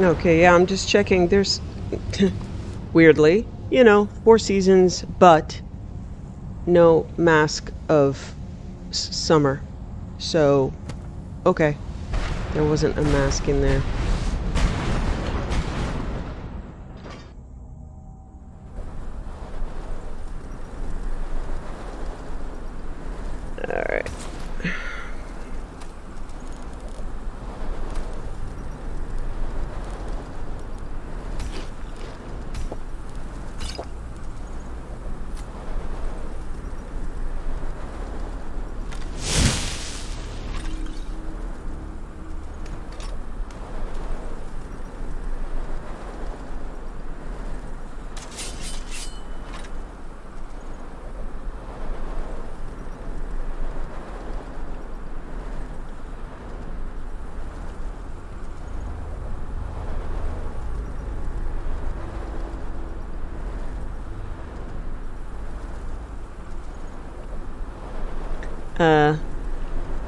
Okay, yeah, I'm just checking. There's, weirdly, you know, 4 seasons, but no mask of summer. So, okay, there wasn't a mask in there. Alright.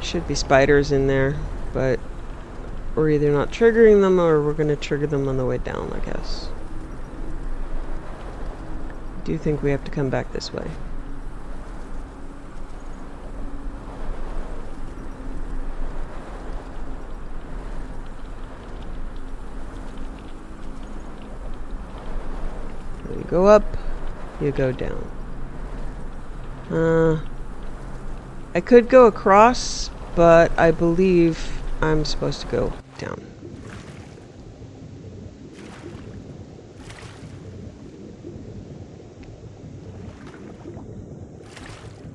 Should be spiders in there, but we're either not triggering them or we're gonna trigger them on the way down, I guess. I do think we have to come back this way. You go up, you go down. I could go across, but I believe I'm supposed to go down.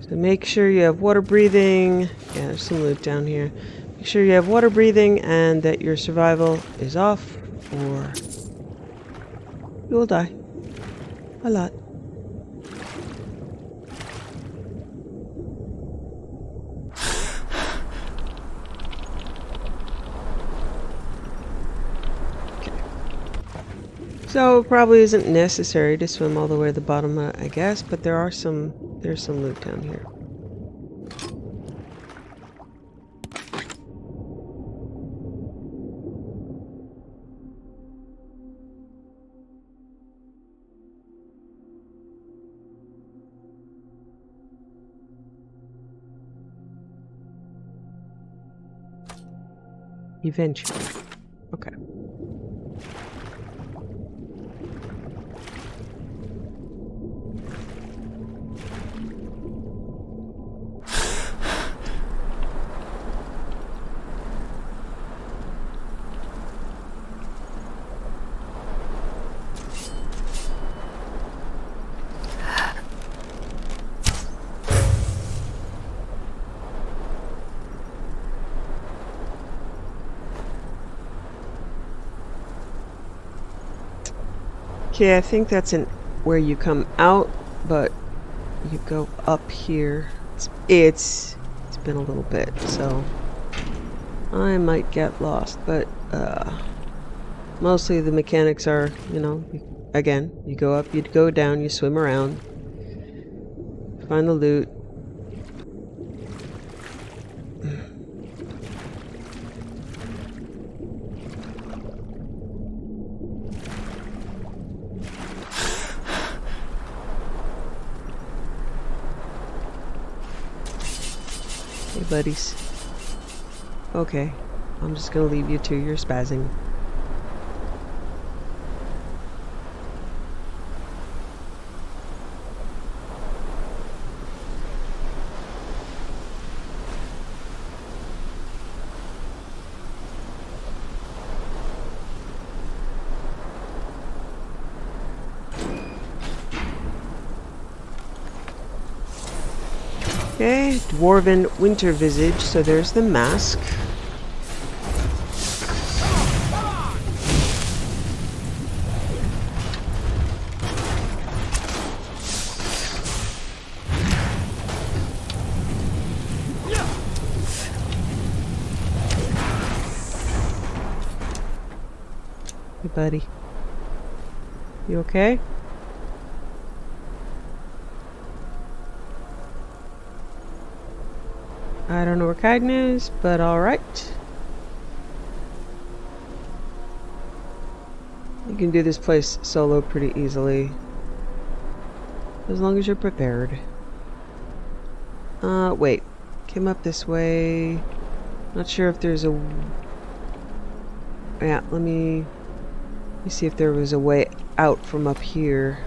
So make sure you have water breathing. Yeah, there's some loot down here. Make sure you have water breathing and that your survival is off, or you will die. A lot. So it probably isn't necessary to swim all the way to the bottom, I guess, but there's some loot down here. Eventually. Okay. Okay, I think that's where you come out, but you go up here. It's been a little bit, so I might get lost, but mostly the mechanics are, you know, again, you go up, you go down, you swim around, find the loot. Hey, buddies. Okay, I'm just gonna leave you to your spazzing. Okay, Dwarven Winter Visage, so there's the mask. Hey, buddy. You okay? I don't know where Kaidan is, but alright. You can do this place solo pretty easily. As long as you're prepared. Wait. Came up this way. Not sure if there's a... Yeah, let me see if there was a way out from up here.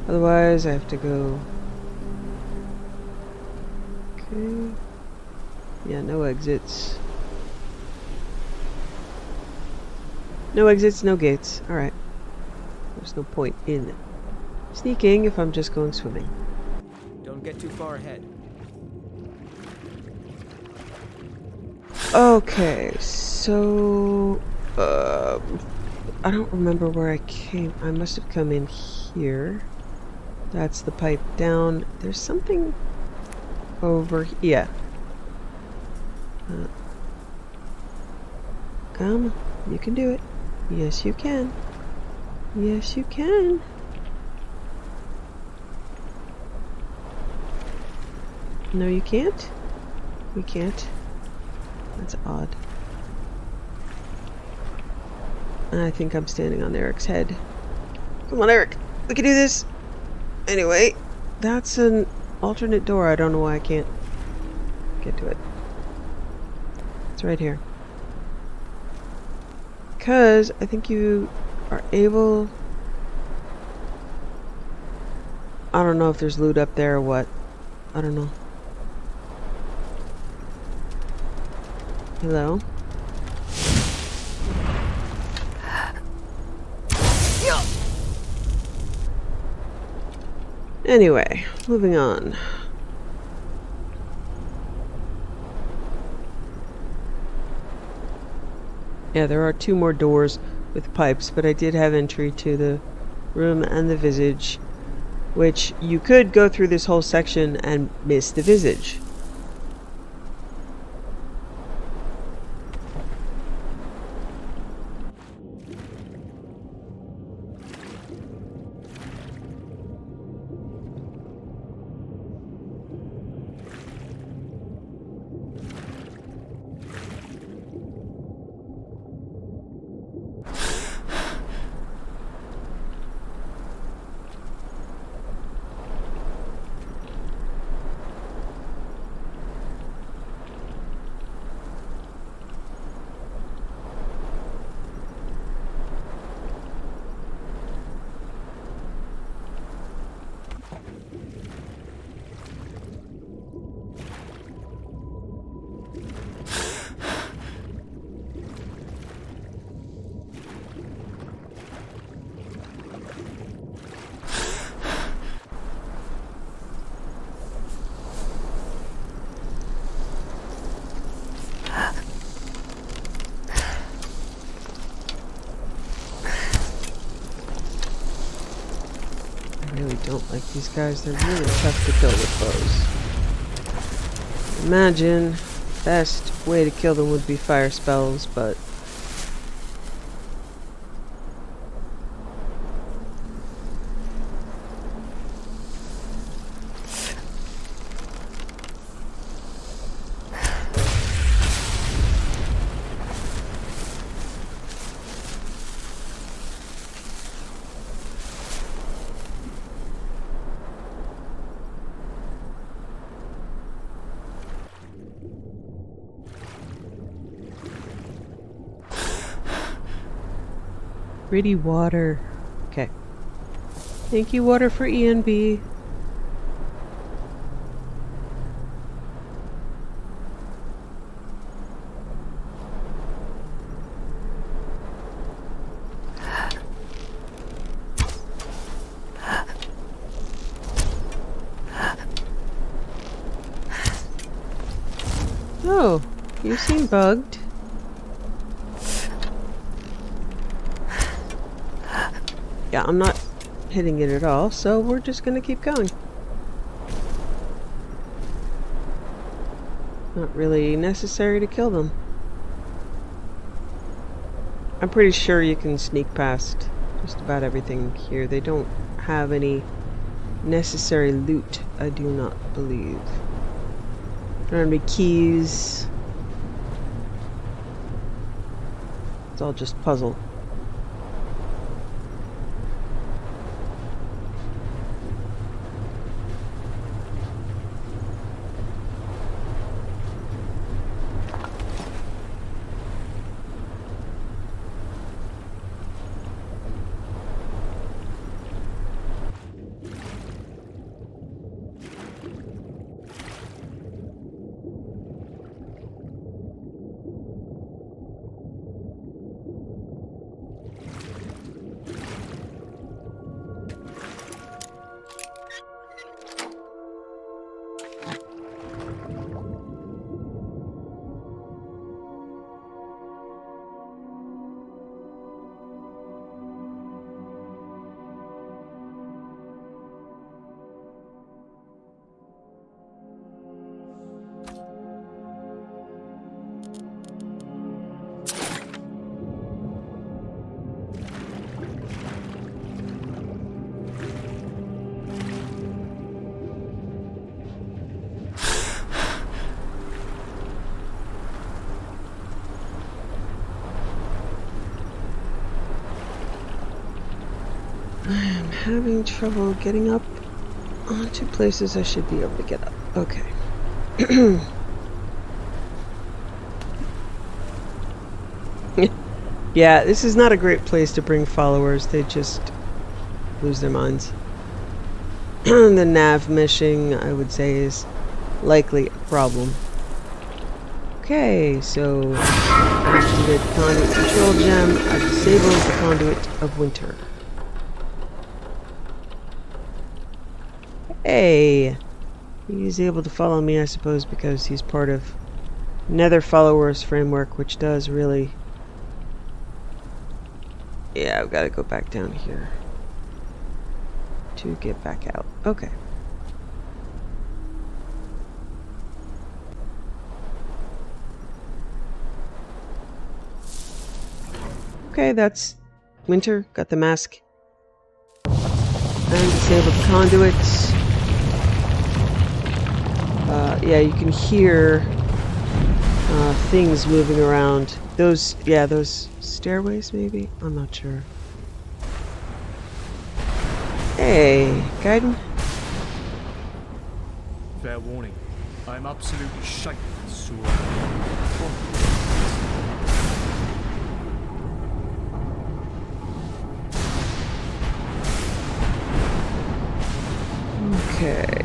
Otherwise, I have to go... Okay. Yeah, no exits. No exits, no gates. Alright. There's no point in sneaking if I'm just going swimming. Don't get too far ahead. Okay, so... I don't remember where I came. I must have come in here. That's the pipe down. There's something over here. Yeah. Come. You can do it. Yes, you can. Yes, you can. No, you can't? We can't. That's odd. I think I'm standing on Eric's head. Come on, Eric. We can do this. Anyway, that's an alternate door. I don't know why I can't get to it. It's right here. Because I think you are able... I don't know if there's loot up there or what. I don't know. Hello? Anyway, moving on. Yeah, there are 2 more doors with pipes, but I did have entry to the room and the visage, which you could go through this whole section and miss the visage. I really don't like these guys. They're really tough to kill with bows. Imagine best way to kill them would be fire spells, but pretty water. Okay. Thank you, water for ENB. Oh, you seem bugged. Yeah, I'm not hitting it at all, so we're just gonna keep going. Not really necessary to kill them. I'm pretty sure you can sneak past just about everything here. They don't have any necessary loot, I do not believe. There aren't any keys. It's all just puzzle. having trouble getting up onto places I should be able to get up. Okay. Yeah, this is not a great place to bring followers. They just lose their minds. The nav meshing, I would say, is likely a problem. Okay, so I activated the conduit control gem. I disabled the conduit of winter. Hey! He's able to follow me, I suppose, because he's part of Nether Followers framework, which does really... Yeah, I've got to go back down here to get back out. Okay. Okay, that's winter. Got the mask. And disabled the conduits. Yeah, you can hear things moving around. Those stairways, maybe? I'm not sure. Hey, Kaidan. Fair warning, I'm absolutely shaking with sore. Okay.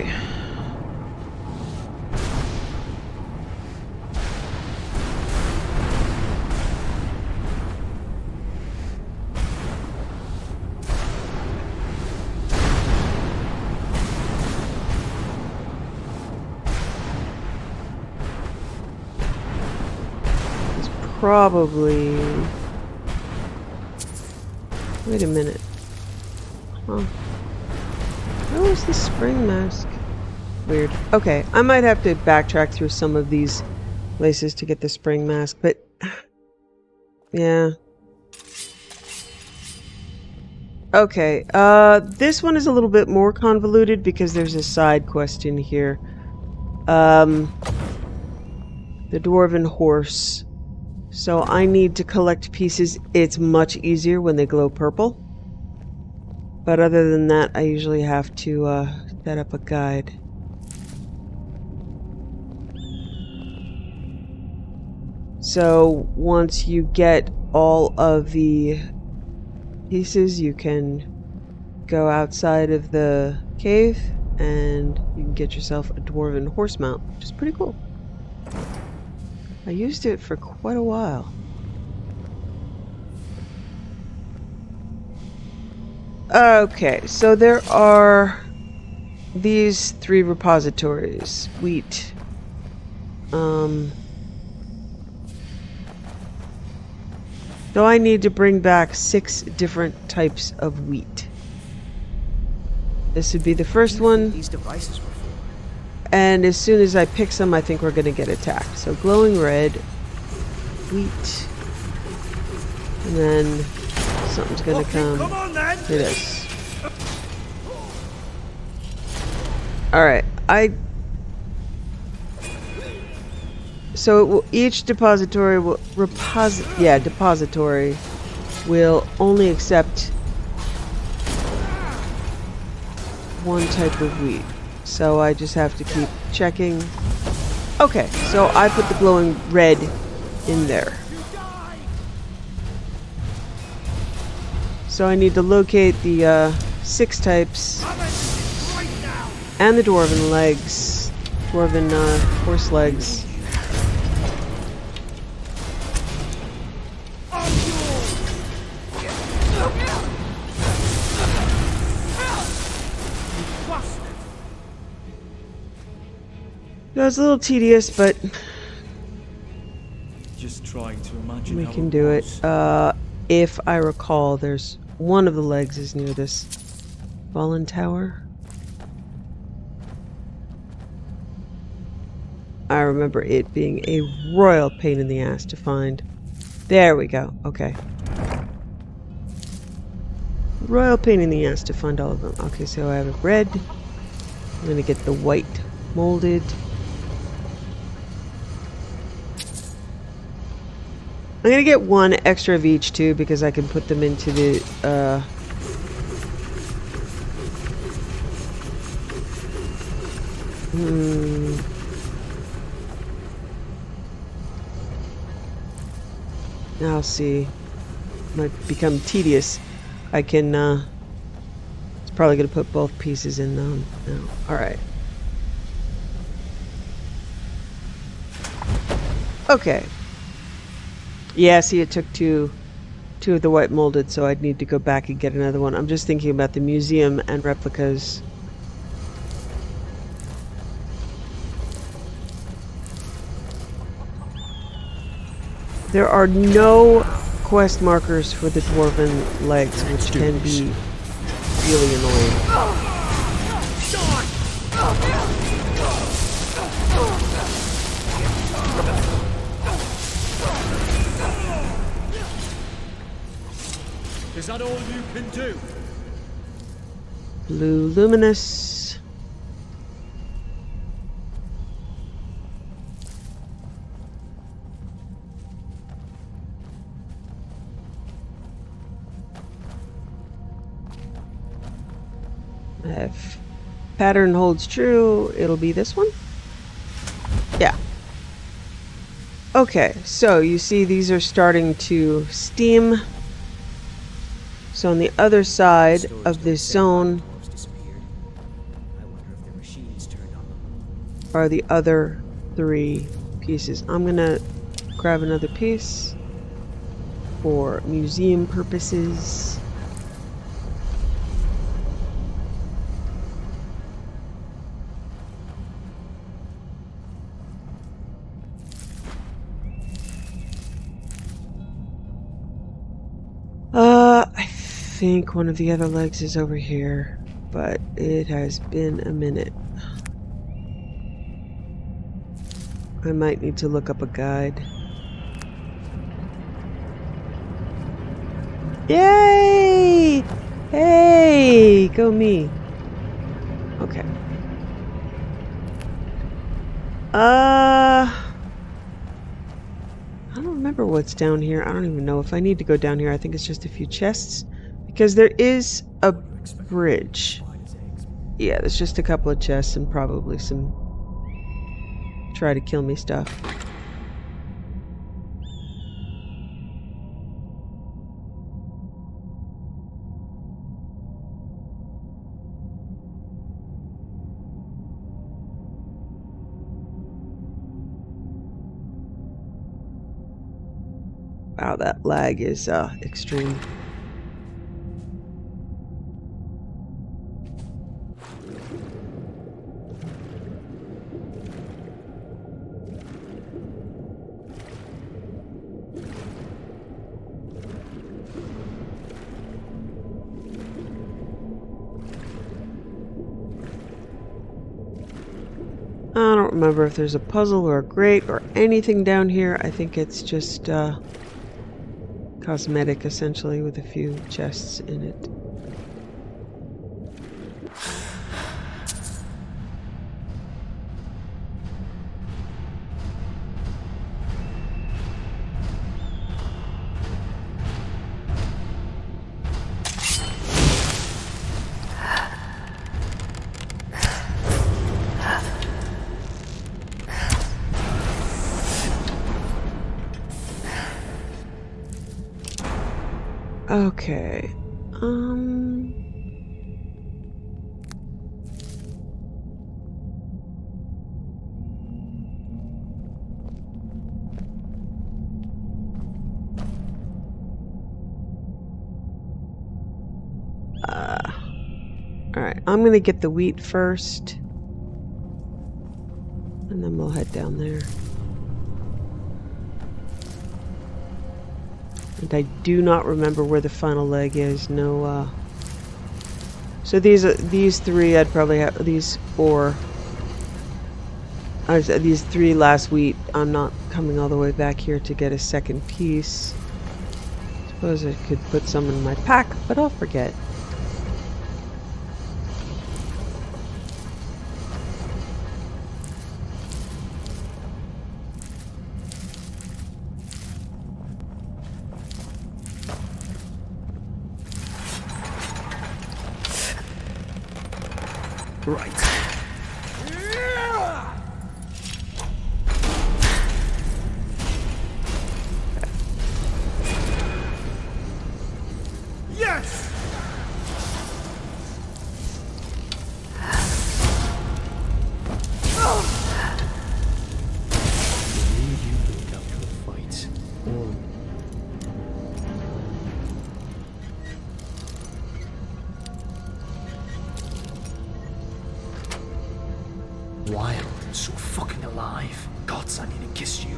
Probably... Wait a minute. Huh. Where was the spring mask? Weird. Okay, I might have to backtrack through some of these places to get the spring mask, but... Yeah. Okay, this one is a little bit more convoluted because there's a side quest in here. The Dwarven Horse. So I need to collect pieces. It's much easier when they glow purple. But other than that, I usually have to set up a guide. So once you get all of the pieces, you can go outside of the cave and you can get yourself a Dwarven horse mount, which is pretty cool. I used it for quite a while. Okay, so there are these 3 repositories. Wheat. So I need to bring back 6 different types of wheat. This would be the first one. These devices were for. And as soon as I pick some, I think we're going to get attacked. So glowing red, wheat, and then something's going to come hit us. Alright, so each depository will depository will only accept one type of wheat. So I just have to keep checking. Okay, so I put the glowing red in there. So I need to locate the 6 types and the dwarven legs, dwarven horse legs. It was a little tedious, but Just trying to imagine we how can do it. was. If I recall, there's one of the legs is near this fallen tower. I remember it being a royal pain in the ass to find. There we go. Okay. Royal pain in the ass to find all of them. Okay, so I have a red. I'm gonna get the white molded. I'm gonna get 1 extra of each too because I can put them into the I'll see. Might become tedious. I can, it's probably gonna put both pieces in though. No. Alright. Okay. Yeah, see, it took two of the white molded, so I'd need to go back and get another one. I'm just thinking about the museum and replicas. There are no quest markers for the dwarven legs, which can be really annoying. Is that all you can do? Blue luminous. If pattern holds true, it'll be this one. Yeah. Okay, so you see these are starting to steam. So on the other side of this zone are the other 3 pieces. I'm gonna grab another piece for museum purposes. I think one of the other legs is over here, but it has been a minute. I might need to look up a guide. Yay! Hey, go me. Okay. I don't remember what's down here. I don't even know if I need to go down here. I think it's just a few chests. Because there is a bridge. Yeah, there's just a couple of chests and probably some try to kill me stuff. Wow, that lag is extreme. I don't remember if there's a puzzle or a grate or anything down here. I think it's just cosmetic, essentially, with a few chests in it. Okay. Alright, I'm gonna get the wheat first. And then we'll head down there. And I do not remember where the final leg is. No, so these 3, I'd probably have these 4. These 3 last wheat. I'm not coming all the way back here to get a second piece. Suppose I could put some in my pack, but I'll forget. Right. Wild and so fucking alive. Gods, I need to kiss you.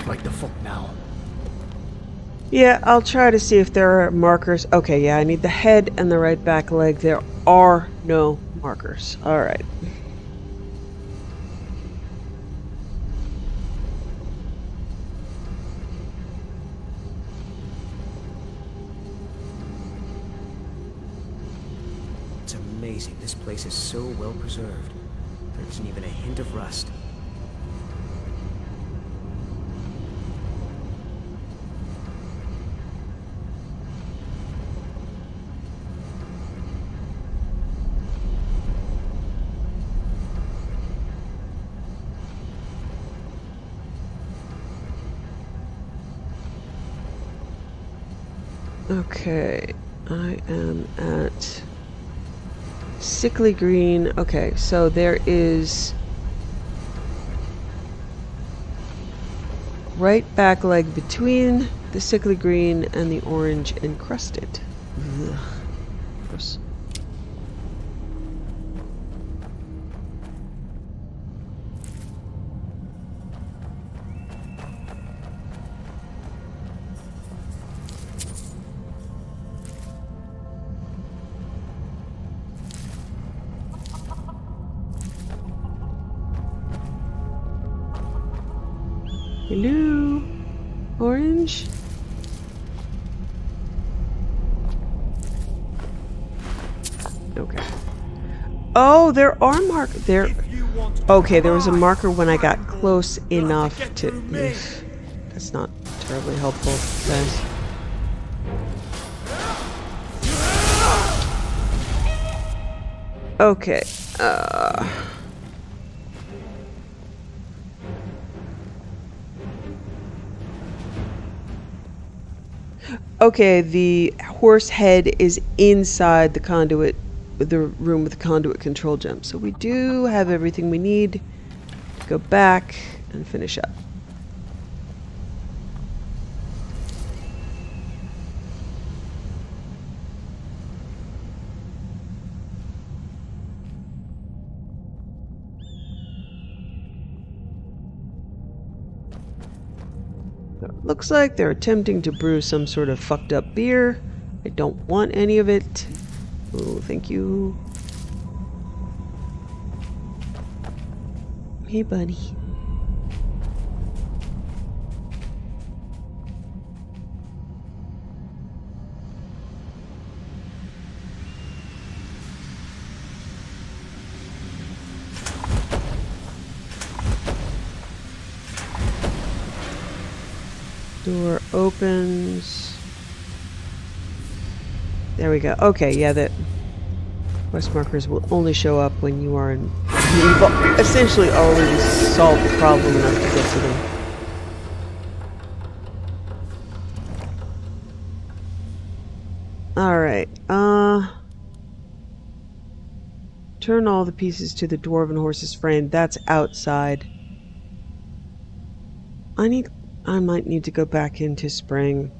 Like the fuck now? Yeah, I'll try to see if there are markers. Okay, yeah, I need the head and the right back leg. There are no markers. Alright. It's amazing. This place is so well preserved. There isn't even a hint of rust. Okay, I am at sickly green. Okay, so there is right back leg between the sickly green and the orange encrusted. Ugh. Gross. Hello, orange. Okay. Oh, there are there. Okay, there was a marker when I got close enough to. That's not terribly helpful, guys. Okay. Okay, the horse head is inside the conduit, the room with the conduit control gem. So we do have everything we need to go back and finish up. So it looks like they're attempting to brew some sort of fucked up beer. I don't want any of it. Oh, thank you. Hey, buddy. Door opens. There we go. Okay, yeah, that quest markers will only show up when you are in. You've essentially already solved the problem enough to get to them. Alright, turn all the pieces to the dwarven horse's frame. That's outside. I might need to go back into spring.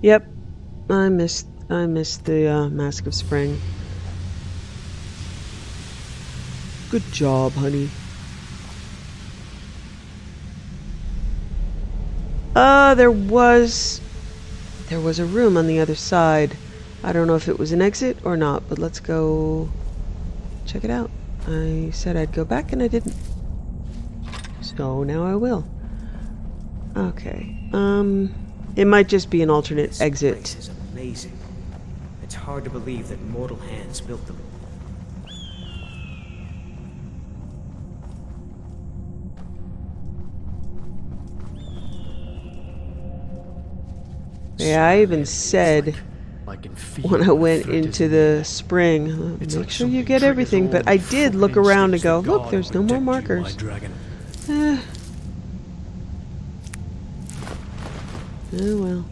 Yep, I missed the Mask of Spring. Good job, honey. There was a room on the other side. I don't know if it was an exit or not, but let's go check it out. I said I'd go back and I didn't. So now I will. Okay. It might just be an alternate exit. This place is amazing. It's hard to believe that mortal hands built them. Yeah, I even said when I went into the spring, make sure you get everything. But I did look around and go, look, there's no more markers. Oh well.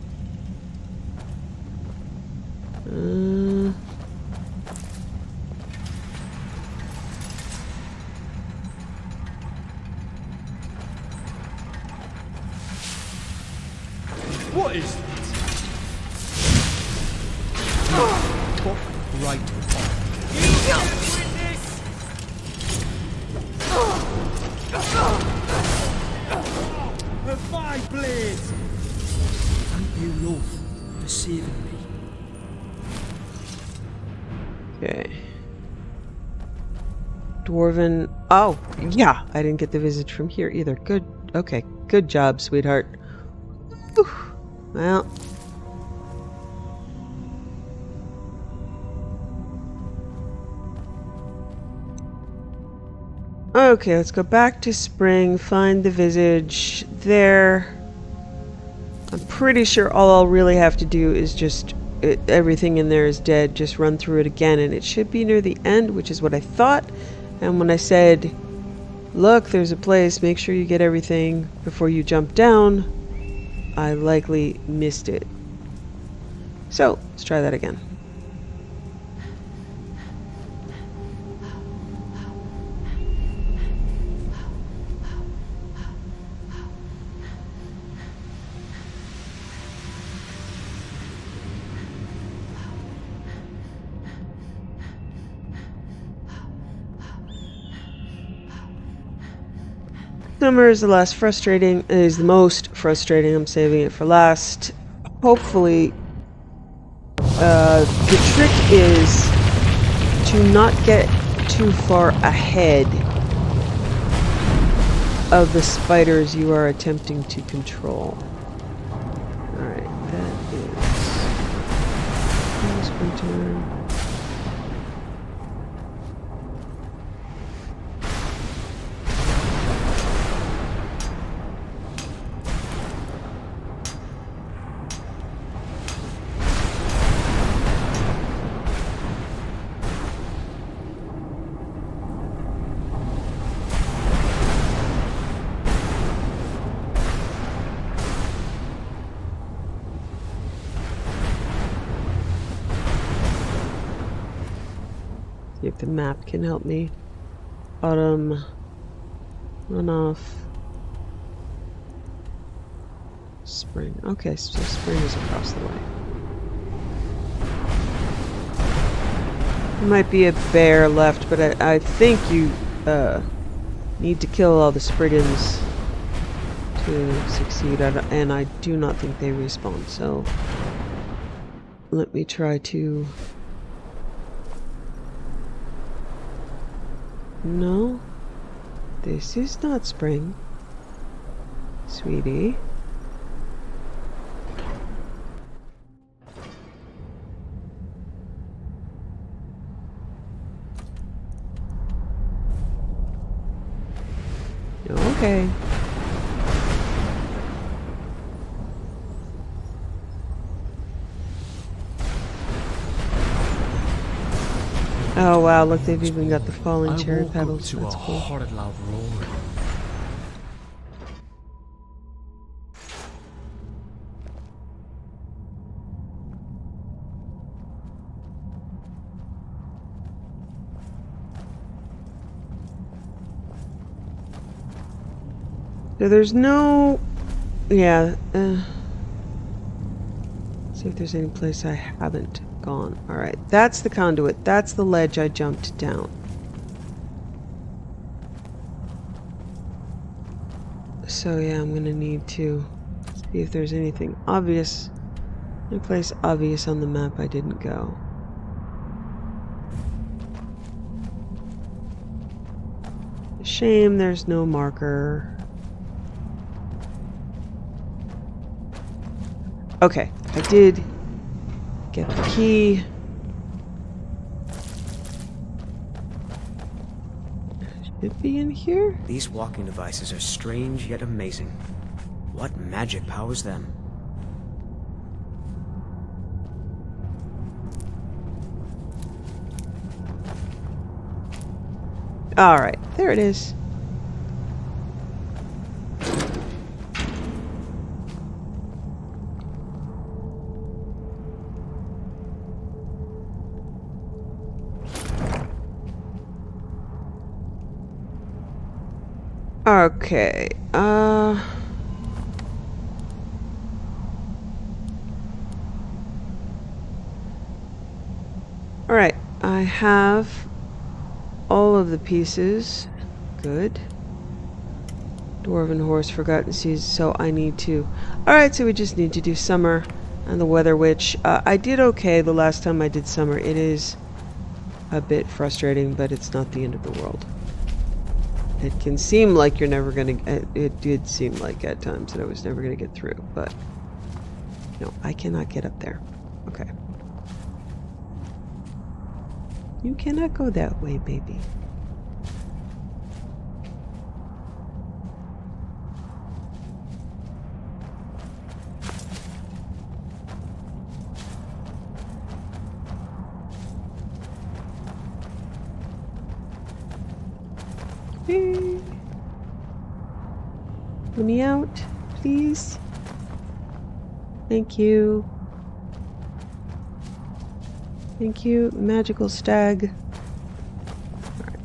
What is that? Top right with my blades! Thank you, love, for saving me. Okay. Dwarven. Oh, yeah. I didn't get the visage from here either. Good. Okay. Good job, sweetheart. Whew. Well. Okay, let's go back to spring, find the visage there. I'm pretty sure all I'll really have to do is just, everything in there is dead, just run through it again, and it should be near the end, which is what I thought. And when I said, look, there's a place, make sure you get everything before you jump down, I likely missed it. So, let's try that again. Summer is the most frustrating. I'm saving it for last. Hopefully, the trick is to not get too far ahead of the spiders you are attempting to control. Alright, that is winter. See if the map can help me. Autumn. Runoff. Spring. Okay, so spring is across the way. There might be a bear left, but I think you need to kill all the Spriggans to succeed, and I do not think they respawn, so let me try to... No, this is not spring, sweetie. Okay. Oh wow, look, they've even got the falling cherry petals. To That's a cool. horrid loud roar. So there's no... Yeah, see if there's any place I haven't gone. Alright, that's the conduit. That's the ledge I jumped down. So yeah, I'm gonna need to see if there's anything obvious. Any place obvious on the map I didn't go. Shame there's no marker. Okay, I did get the key. Should be in here? These walking devices are strange yet amazing. What magic powers them? Alright, there it is. Okay. Alright, I have all of the pieces. Good. Dwarven horse, forgotten seas, so I need to... Alright, so we just need to do summer and the weather witch. I did okay the last time I did summer. It is a bit frustrating, but it's not the end of the world. It can seem like you're never gonna... It did seem like at times that I was never gonna get through, but... No, I cannot get up there. Okay. You cannot go that way, baby. Let me out, please. Thank you. Thank you, magical stag. All right.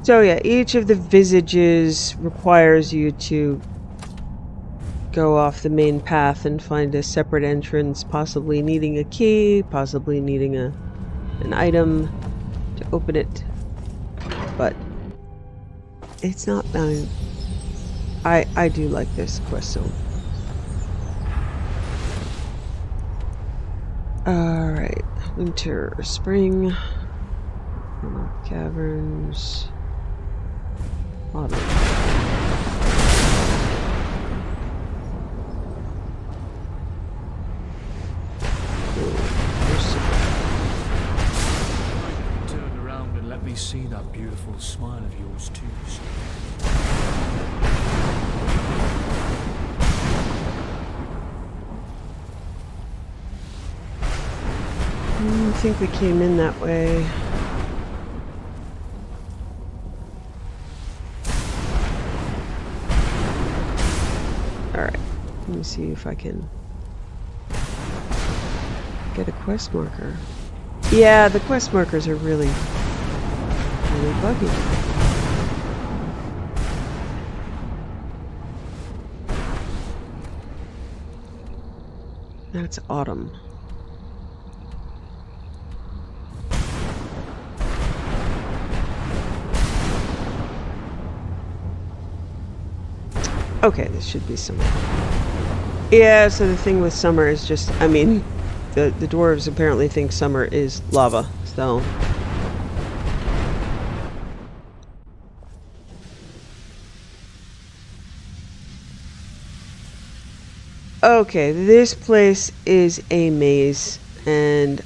So yeah, each of the visages requires you to go off the main path and find a separate entrance, possibly needing a key, possibly needing an item to open it. But it's not... I do like this quest zone. Alright, winter, spring, caverns, autumn. Turn around and let me see that beautiful smile of yours too. I think we came in that way. Alright, let me see if I can get a quest marker. Yeah, the quest markers are really buggy. That's autumn. Okay, this should be summer. Yeah, so the thing with summer is just, I mean, the dwarves apparently think summer is lava, so... Okay, this place is a maze, and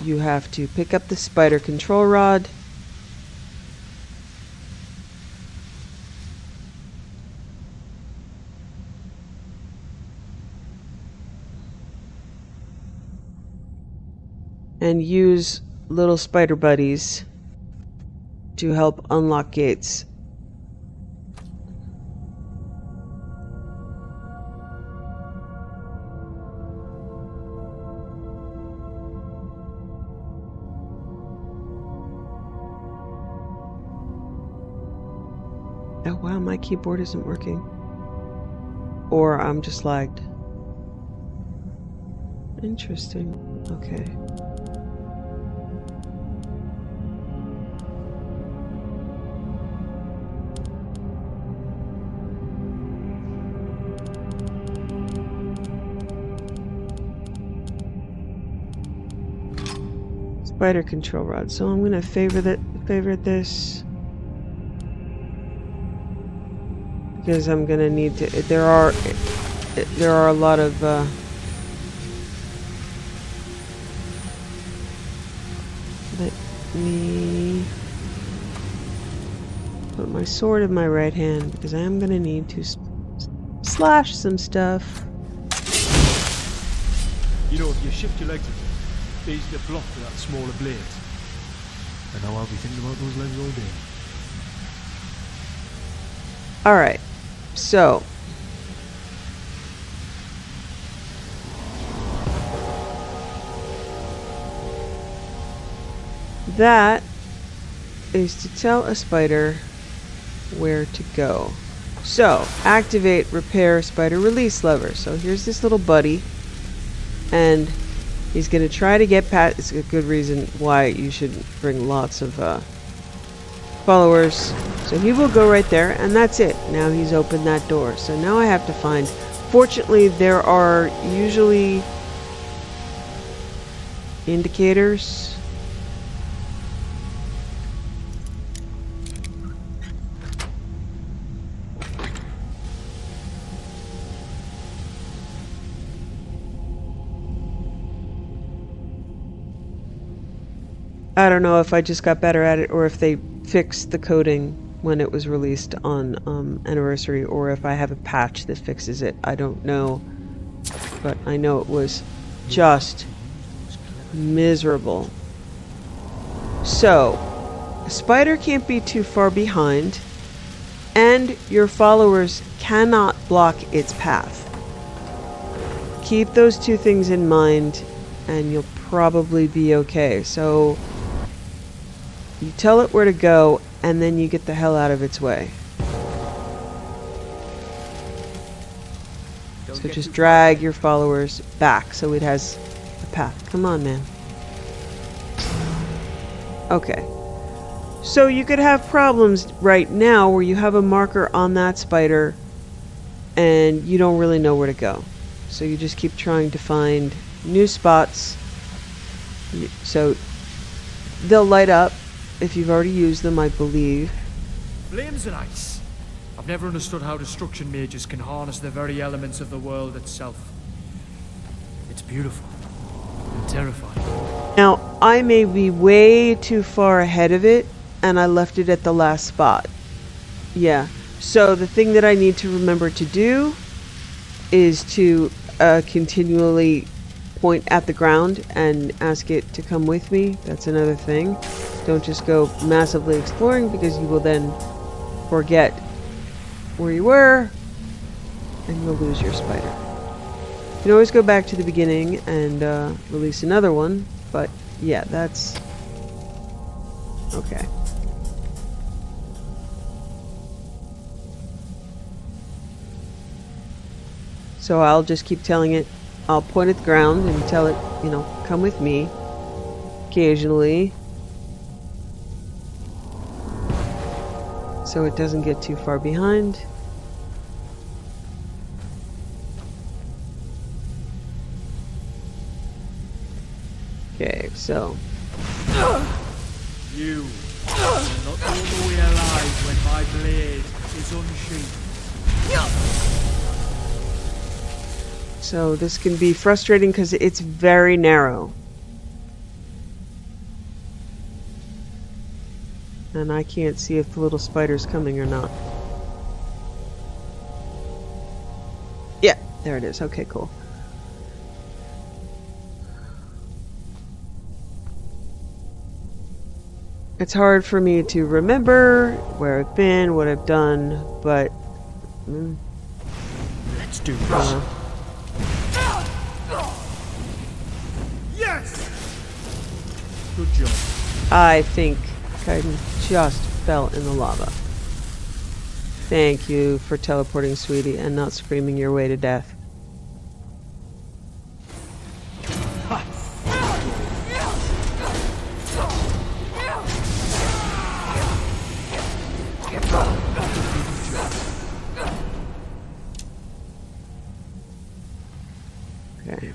you have to pick up the spider control rod. And use little spider buddies to help unlock gates. Oh wow, my keyboard isn't working. Or I'm just lagged. Interesting. Okay. Spider control rod. So I'm gonna favorite this because I'm gonna need to. There are a lot of let me put my sword in my right hand because I am gonna need to slash some stuff. You know, if you shift your legs a bit, easy to block with that smaller blade. And now I'll be thinking about those legs all day. Alright, so that is to tell a spider where to go. So, activate repair spider release lever. So here's this little buddy, and he's going to try to get past. It's a good reason why you should bring lots of followers. So he will go right there, and that's it. Now he's opened that door. So now I have to find. Fortunately, there are usually indicators. I don't know if I just got better at it or if they fixed the coding when it was released on Anniversary, or if I have a patch that fixes it. I don't know, but I know it was just miserable. So, a spider can't be too far behind, and your followers cannot block its path. Keep those two things in mind, and you'll probably be okay. So, you tell it where to go, and then you get the hell out of its way. So just drag your followers back so it has a path. Come on, man. Okay. So you could have problems right now where you have a marker on that spider and you don't really know where to go. So you just keep trying to find new spots. So they'll light up if you've already used them, I believe. Flames and ice. I've never understood how destruction mages can harness the very elements of the world itself. It's beautiful and terrifying. Now, I may be way too far ahead of it, and I left it at the last spot. Yeah. So the thing that I need to remember to do is to continually point at the ground and ask it to come with me. That's another thing. Don't just go massively exploring, because you will then forget where you were and you'll lose your spider. You can always go back to the beginning and release another one, but yeah, that's okay. So I'll just keep telling it, I'll point at the ground and tell it, you know, come with me occasionally, so it doesn't get too far behind. Okay, so You will not go away alive when my blade is unsheathed. so this can be frustrating because it's very narrow. And I can't see if the little spider's coming or not. Yeah, there it is. Okay, cool. It's hard for me to remember where I've been, what I've done, but Let's do this. Yes! Good job. I think Kaidan just fell in the lava. Thank you for teleporting, sweetie, and not screaming your way to death. Okay.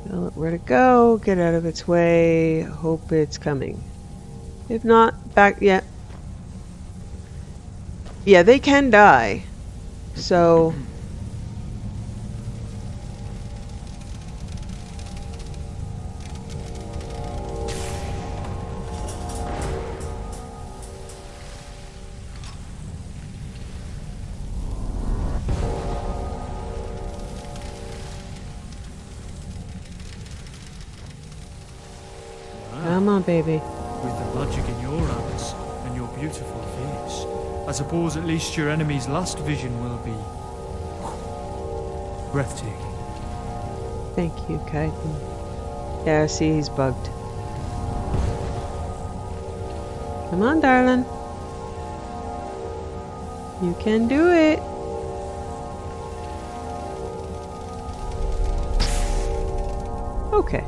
Tell it where to go, get out of its way, hope it's coming. If not, back, yeah. Yeah, they can die. So... Come on, baby. With the magic in your hands and your beautiful face, I suppose at least your enemy's last vision will be breathtaking. Thank you, Kaidan. Yeah, see, he's bugged. Come on, darling. You can do it. Okay.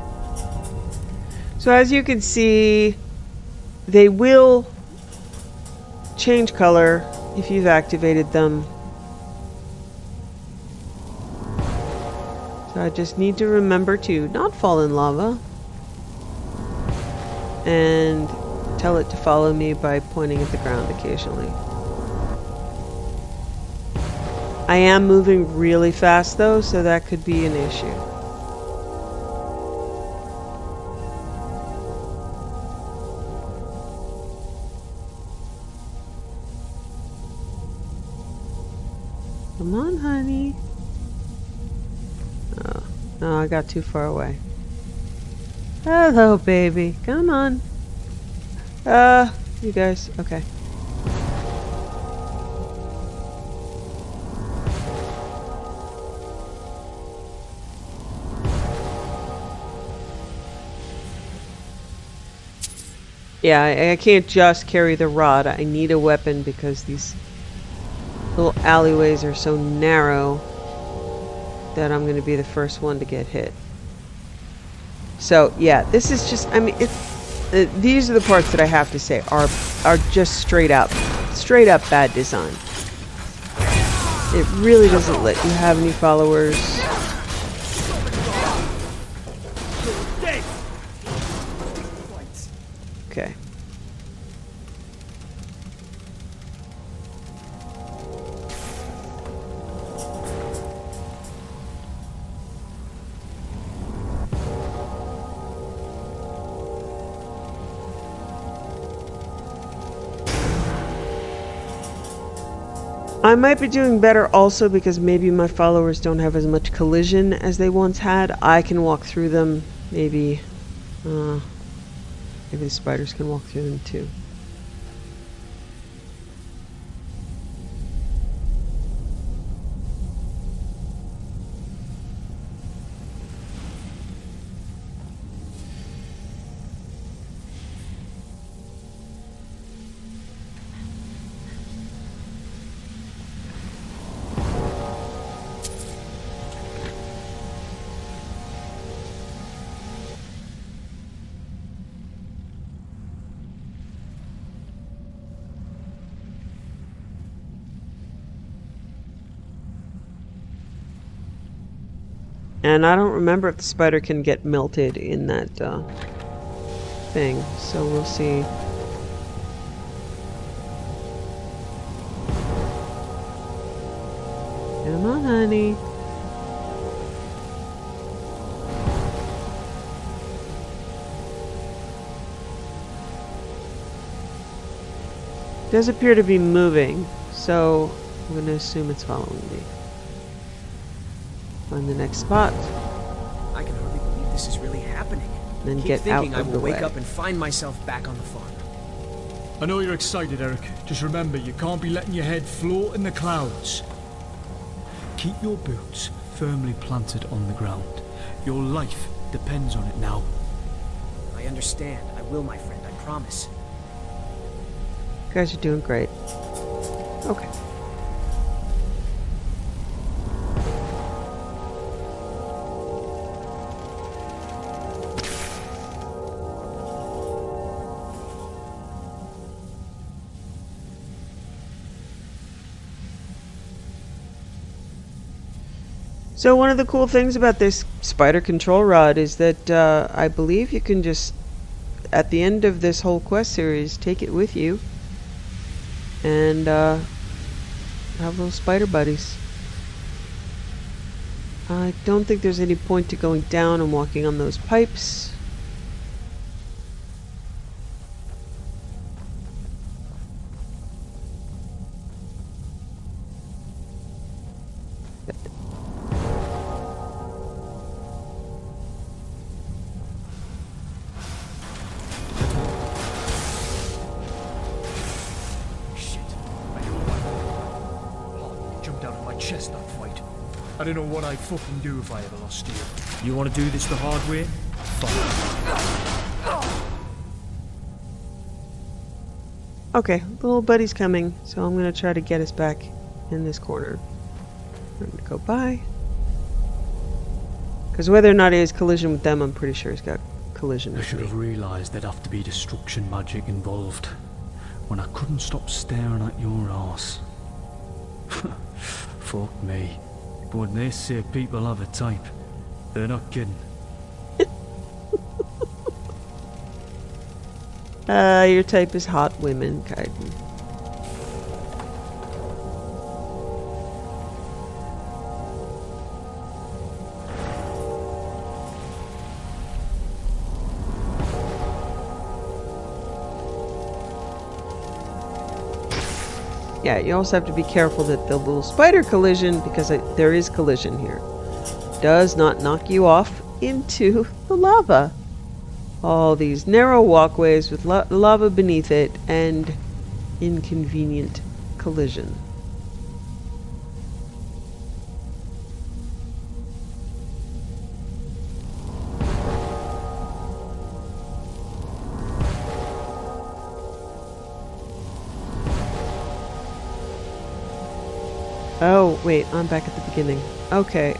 So as you can see, they will change color if you've activated them. So I just need to remember to not fall in lava and tell it to follow me by pointing at the ground occasionally. I am moving really fast though, so that could be an issue. Come on, honey. Oh, no, I got too far away. Hello, baby. Come on. You guys, okay. Yeah, I can't just carry the rod. I need a weapon because these little alleyways are so narrow that I'm going to be the first one to get hit. So, yeah, this is just, I mean, these are the parts that I have to say are just straight up bad design. It really doesn't let you have any followers. Okay. I might be doing better also because maybe my followers don't have as much collision as they once had. I can walk through them. Maybe the spiders can walk through them too. And I don't remember if the spider can get melted in that thing, so we'll see. Come on, honey. It does appear to be moving, so I'm going to assume it's following me. Find the next spot. I can hardly believe this is really happening. Then Keep get thinking out I of will the wake way. up and find myself back on the farm. I know you're excited, Eric. Just remember, you can't be letting your head float in the clouds. Keep your boots firmly planted on the ground. Your life depends on it now. I understand. I will, my friend. I promise. You guys are doing great. Okay. So one of the cool things about this spider control rod is that I believe you can just, at the end of this whole quest series, take it with you and have little spider buddies. I don't think there's any point to going down and walking on those pipes. chestnut fight. I don't know what I'd fucking do if I ever lost you. You want to do this the hard way? Fine. Okay, little buddy's coming, so I'm gonna try to get us back in this corner. I'm gonna go by. Because whether or not he has collision with them, I'm pretty sure he's got collision I with should me. have realised there'd have to be destruction magic involved. When I couldn't stop staring at your arse. Fuck me. But when they say people have a type, they're not kidding. Your type is hot women, Kaidan. Yeah, you also have to be careful that the little spider collision, because there is collision here, does not knock you off into the lava. All these narrow walkways with lava beneath it and inconvenient collision. Oh, wait, I'm back at the beginning. Okay,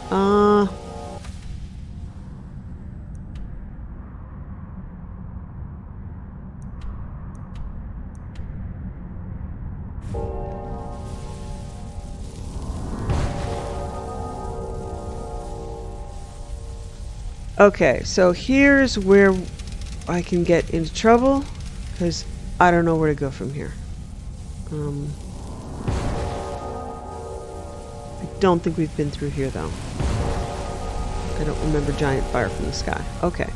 okay, so here's where I can get into trouble, because I don't know where to go from here. I don't think we've been through here, though. I don't remember giant fire from the sky. Okay.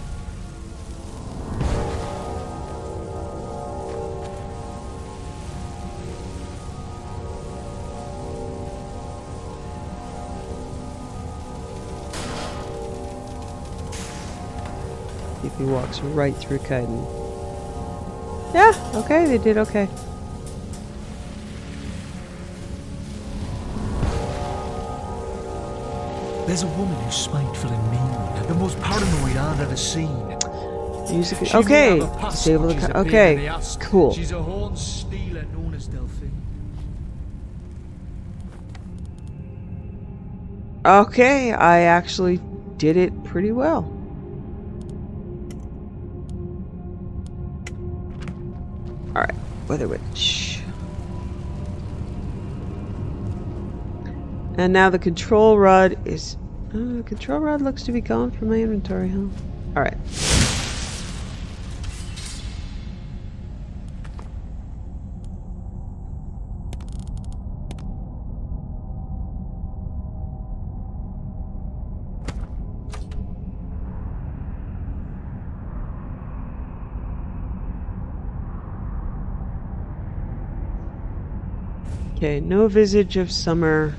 If he walks right through Kaidan. Yeah, okay, they did okay. There's a woman who's spiteful and mean. The most paranoid I've ever seen. Music. She Okay. may have a past, Disable but the. she's a pain in Okay. the ass. Cool. She's a horn stealer known as Delphine. Okay, I actually did it pretty well. Alright, Weather Witch. And now the control rod is... the control rod looks to be gone from my inventory, huh? Alright. Okay, no visage of summer.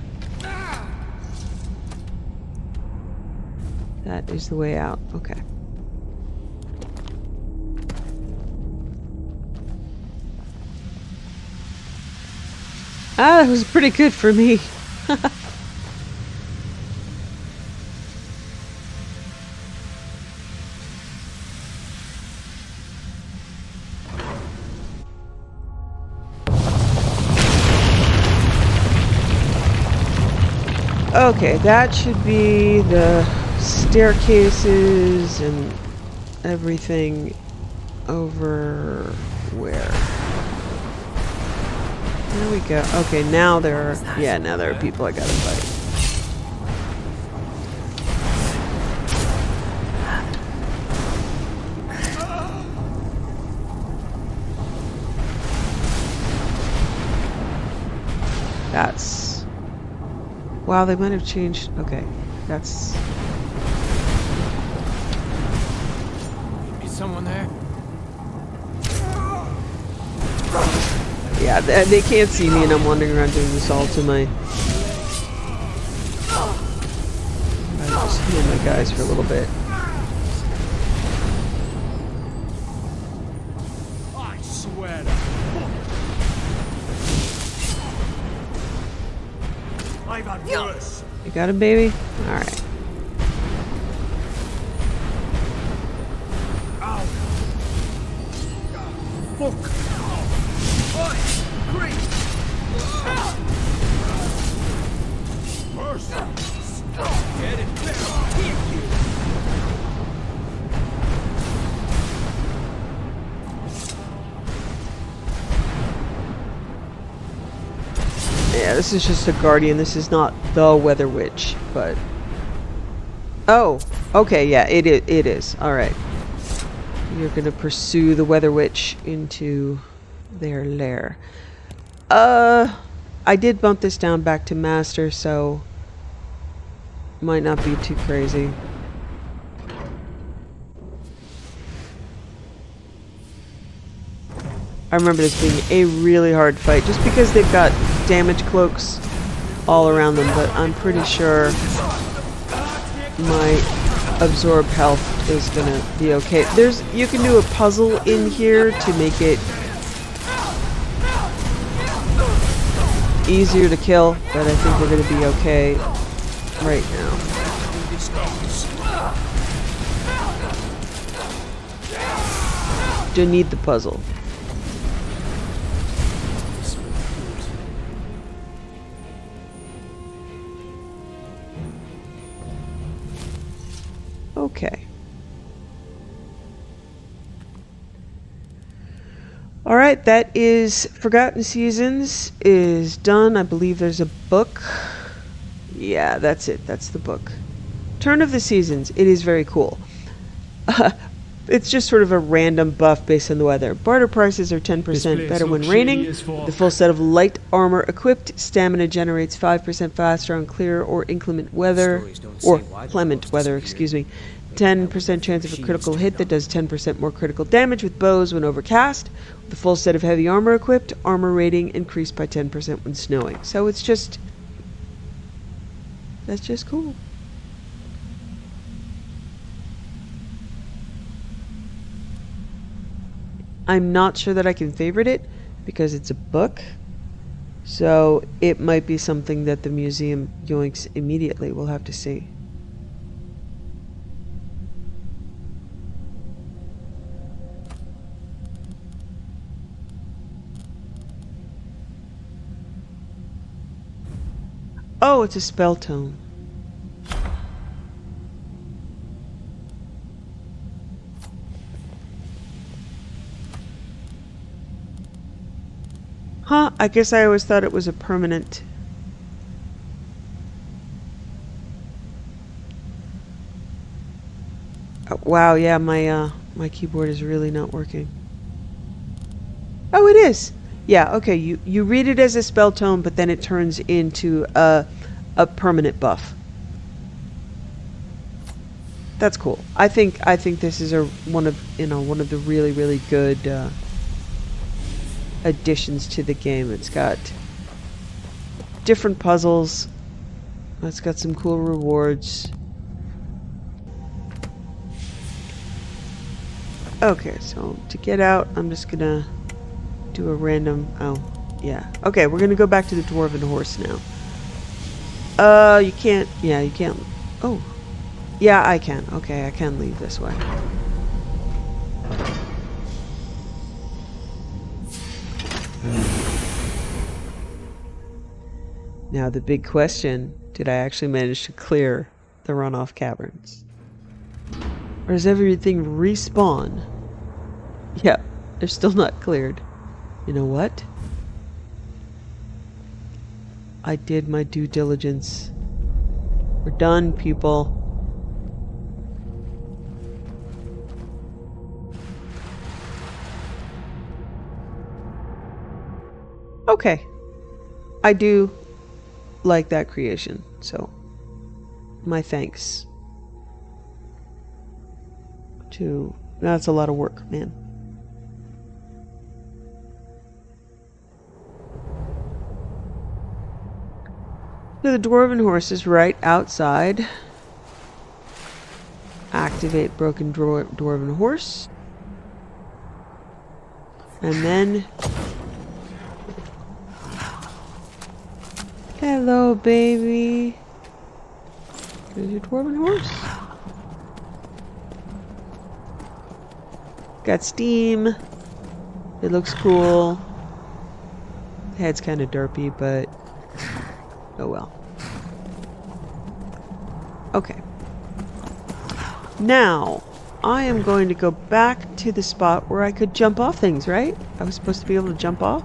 That is the way out. Okay. Ah, that was pretty good for me. Okay, that should be the staircases and everything over where? There we go. Okay, now there are, yeah, now there are people I gotta fight. That's... Wow, they might have changed. Okay, that's... Is someone there? Yeah, they can't see me and I'm wandering around doing this all to my... I just heal my guys for a little bit. I swear to fuck. I've had You got him, baby? Alright. Yeah, this is just a guardian. This is not the Weather Witch, but... Oh! Okay, yeah, it is. Alright. You're gonna pursue the Weather Witch into their lair. I did bump this down back to Master, so... might not be too crazy. I remember this being a really hard fight, just because they've got damage cloaks all around them, but I'm pretty sure my absorb health is gonna be okay. You can do a puzzle in here to make it easier to kill, but I think we're gonna be okay right now. Don't need the puzzle. Okay. Alright, that is Forgotten Seasons is done. I believe there's a book. Yeah, that's it. That's the book. Turn of the Seasons. It is very cool. It's just sort of a random buff based on the weather. Barter prices are 10% better when raining. The full set of light armor equipped. Stamina generates 5% faster on clear or inclement weather. Or clement weather, excuse me. 10% chance of a critical hit that does 10% more critical damage with bows when overcast. With the full set of heavy armor equipped, armor rating increased by 10% when snowing. So it's just... that's just cool. I'm not sure that I can favorite it because it's a book. So it might be something that the museum yoinks immediately. We'll have to see. Oh, it's a spell tome. Huh, I guess I always thought it was a permanent. Oh, wow, yeah, my keyboard is really not working. Oh, it is. Yeah, okay, you read it as a spell tome, but then it turns into a permanent buff. That's cool. I think this is one of the really, really good additions to the game. It's got different puzzles. It's got some cool rewards. Okay, so to get out, I'm just gonna do a random... oh, yeah. Okay, we're gonna go back to the Dwarven Horse now. You can't... yeah, you can't... oh. Yeah, I can. Okay, I can leave this way. Now the big question, did I actually manage to clear the runoff caverns? Or does everything respawn? Yeah, they're still not cleared. You know what? I did my due diligence. We're done, people. Okay. I do like that creation, so my thanks to... that's a lot of work, man. So the Dwarven Horse is right outside. Activate Broken Dwarven Horse. And then... Hello, baby. There's your dwarven horse. Got steam. It looks cool. The head's kind of derpy, but oh well. Okay. Now, I am going to go back to the spot where I could jump off things, right? I was supposed to be able to jump off?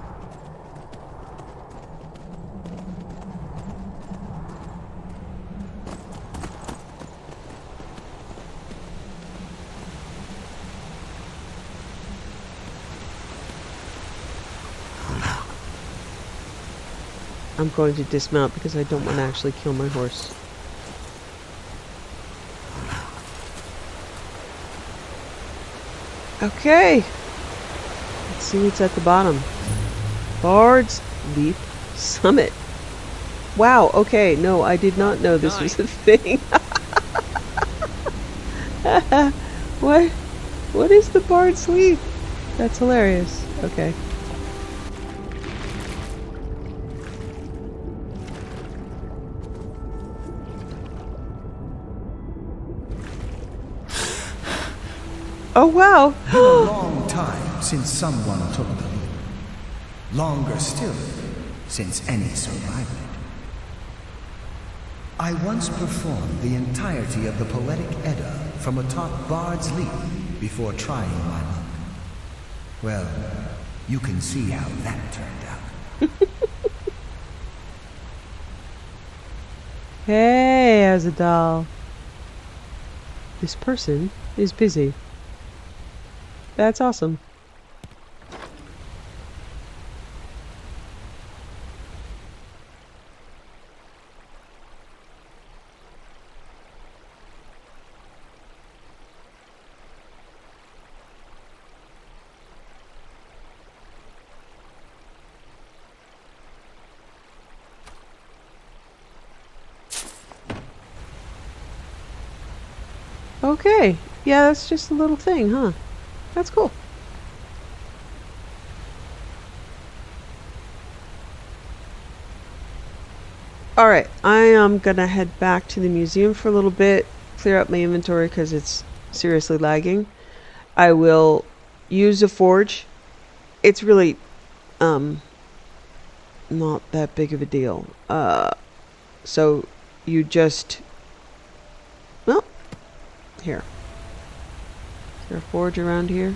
I'm going to dismount because I don't want to actually kill my horse. Okay. Let's see what's at the bottom. Bard's Leap Summit. Wow, okay. No, I did not know this was a thing. What is the Bard's Leap? That's hilarious. Okay. Oh, wow. Been a long time since someone took the lead. Longer still, since any survived it. I once performed the entirety of the Poetic Edda from atop Bard's Leap before trying my luck. Well, you can see how that turned out. Hey, Azadal. This person is busy. That's awesome. Okay. Yeah, that's just a little thing, huh? That's cool. Alright, I am gonna head back to the museum for a little bit, clear up my inventory because it's seriously lagging. I will use a forge. It's really, not that big of a deal. So you just, well, here. Is there a forge around here?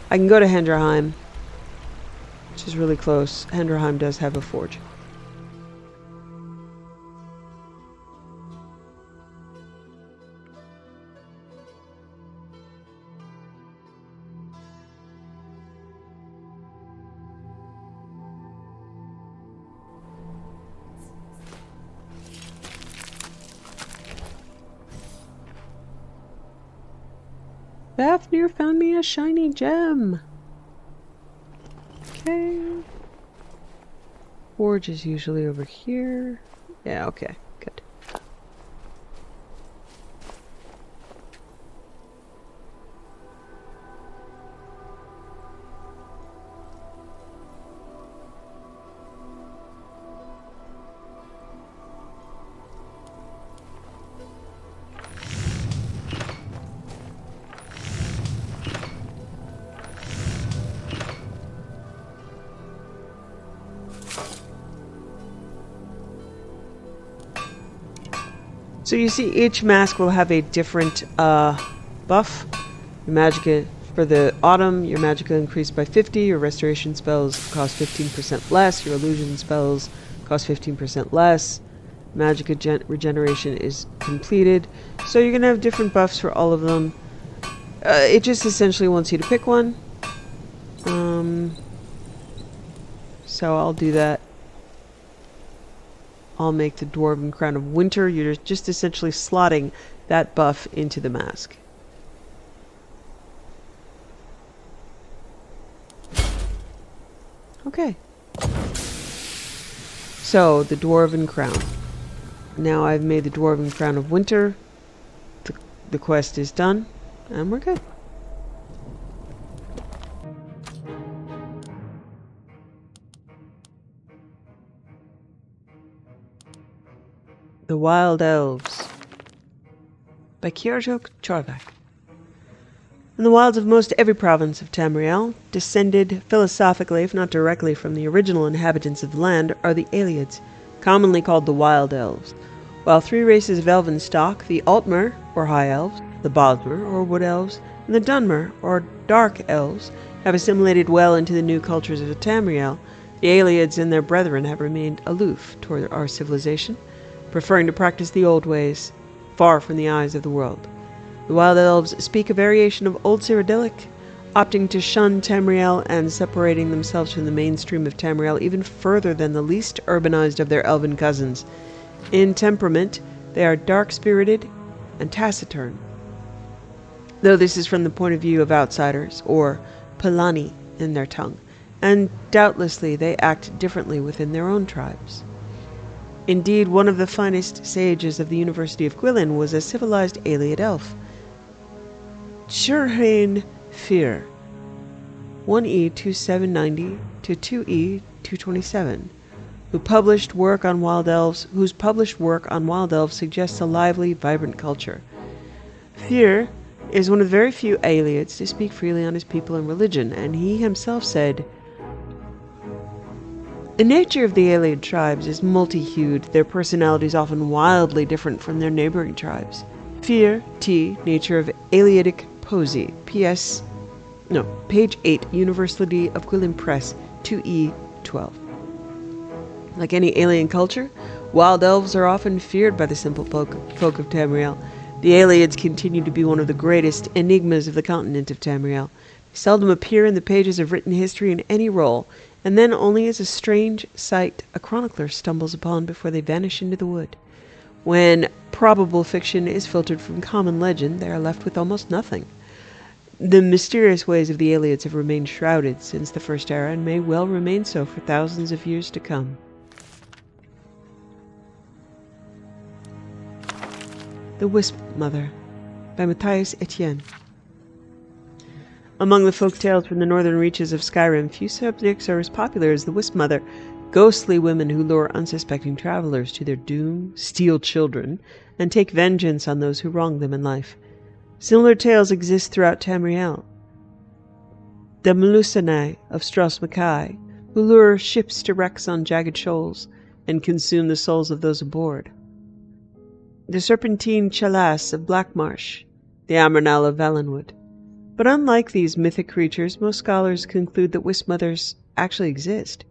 I can go to Hendraheim, which is really close. Hendraheim does have a forge. Fafnir found me a shiny gem. Okay. Forge is usually over here. Yeah, okay, good. So you see each mask will have a different buff. Your magicka for the autumn, your magicka increased by 50, your restoration spells cost 15% less, your illusion spells cost 15% less. Magicka regeneration is completed. So you're gonna have different buffs for all of them. It just essentially wants you to pick one. So I'll do that. I'll make the Dwarven Crown of Winter. You're just essentially slotting that buff into the mask. Okay. So, the Dwarven Crown. Now I've made the Dwarven Crown of Winter. The quest is done, and we're good. The Wild Elves by Kierjok Chorvak. In the wilds of most every province of Tamriel, descended philosophically, if not directly, from the original inhabitants of the land, are the Aelids, commonly called the Wild Elves. While three races of elven stock, the Altmer, or High Elves, the Bosmer, or Wood Elves, and the Dunmer, or Dark Elves, have assimilated well into the new cultures of Tamriel, the Aelids and their brethren have remained aloof toward our civilization, preferring to practice the old ways, far from the eyes of the world. The Wild Elves speak a variation of Old Cyrodiilic, opting to shun Tamriel and separating themselves from the mainstream of Tamriel even further than the least urbanized of their elven cousins. In temperament, they are dark-spirited and taciturn, though this is from the point of view of outsiders, or Pelani in their tongue, and doubtlessly they act differently within their own tribes. Indeed, one of the finest sages of the University of Gwilyn was a civilized Aeliad elf, Shurhain Fyr, 1E 2790 to 2E 227, whose published work on Wild Elves suggests a lively, vibrant culture. Fyr is one of the very few Aelids to speak freely on his people and religion, and he himself said, "The nature of the Aeliad tribes is multi-hued, their personalities often wildly different from their neighboring tribes. Fyr, T, Nature of Aelidic Poesy, page 8, University of Gwilym Press, 2E 12. Like any alien culture, wild elves are often feared by the simple folk of Tamriel. The Aelids continue to be one of the greatest enigmas of the continent of Tamriel. They seldom appear in the pages of written history in any role, and then only as a strange sight a chronicler stumbles upon before they vanish into the wood. When probable fiction is filtered from common legend, they are left with almost nothing. The mysterious ways of the Aelids have remained shrouded since the First Era and may well remain so for thousands of years to come. The Wisp Mother by Matthias Etienne. Among the folk tales from the northern reaches of Skyrim, few subjects are as popular as the Wisp Mother, ghostly women who lure unsuspecting travelers to their doom, steal children, and take vengeance on those who wrong them in life. Similar tales exist throughout Tamriel. The Melusinae of Stros Mackay, who lure ships to wrecks on jagged shoals and consume the souls of those aboard. The Serpentine Chalass of Blackmarsh, the Amernal of Valenwood. But unlike these mythic creatures, most scholars conclude that Wisp Mothers actually exist.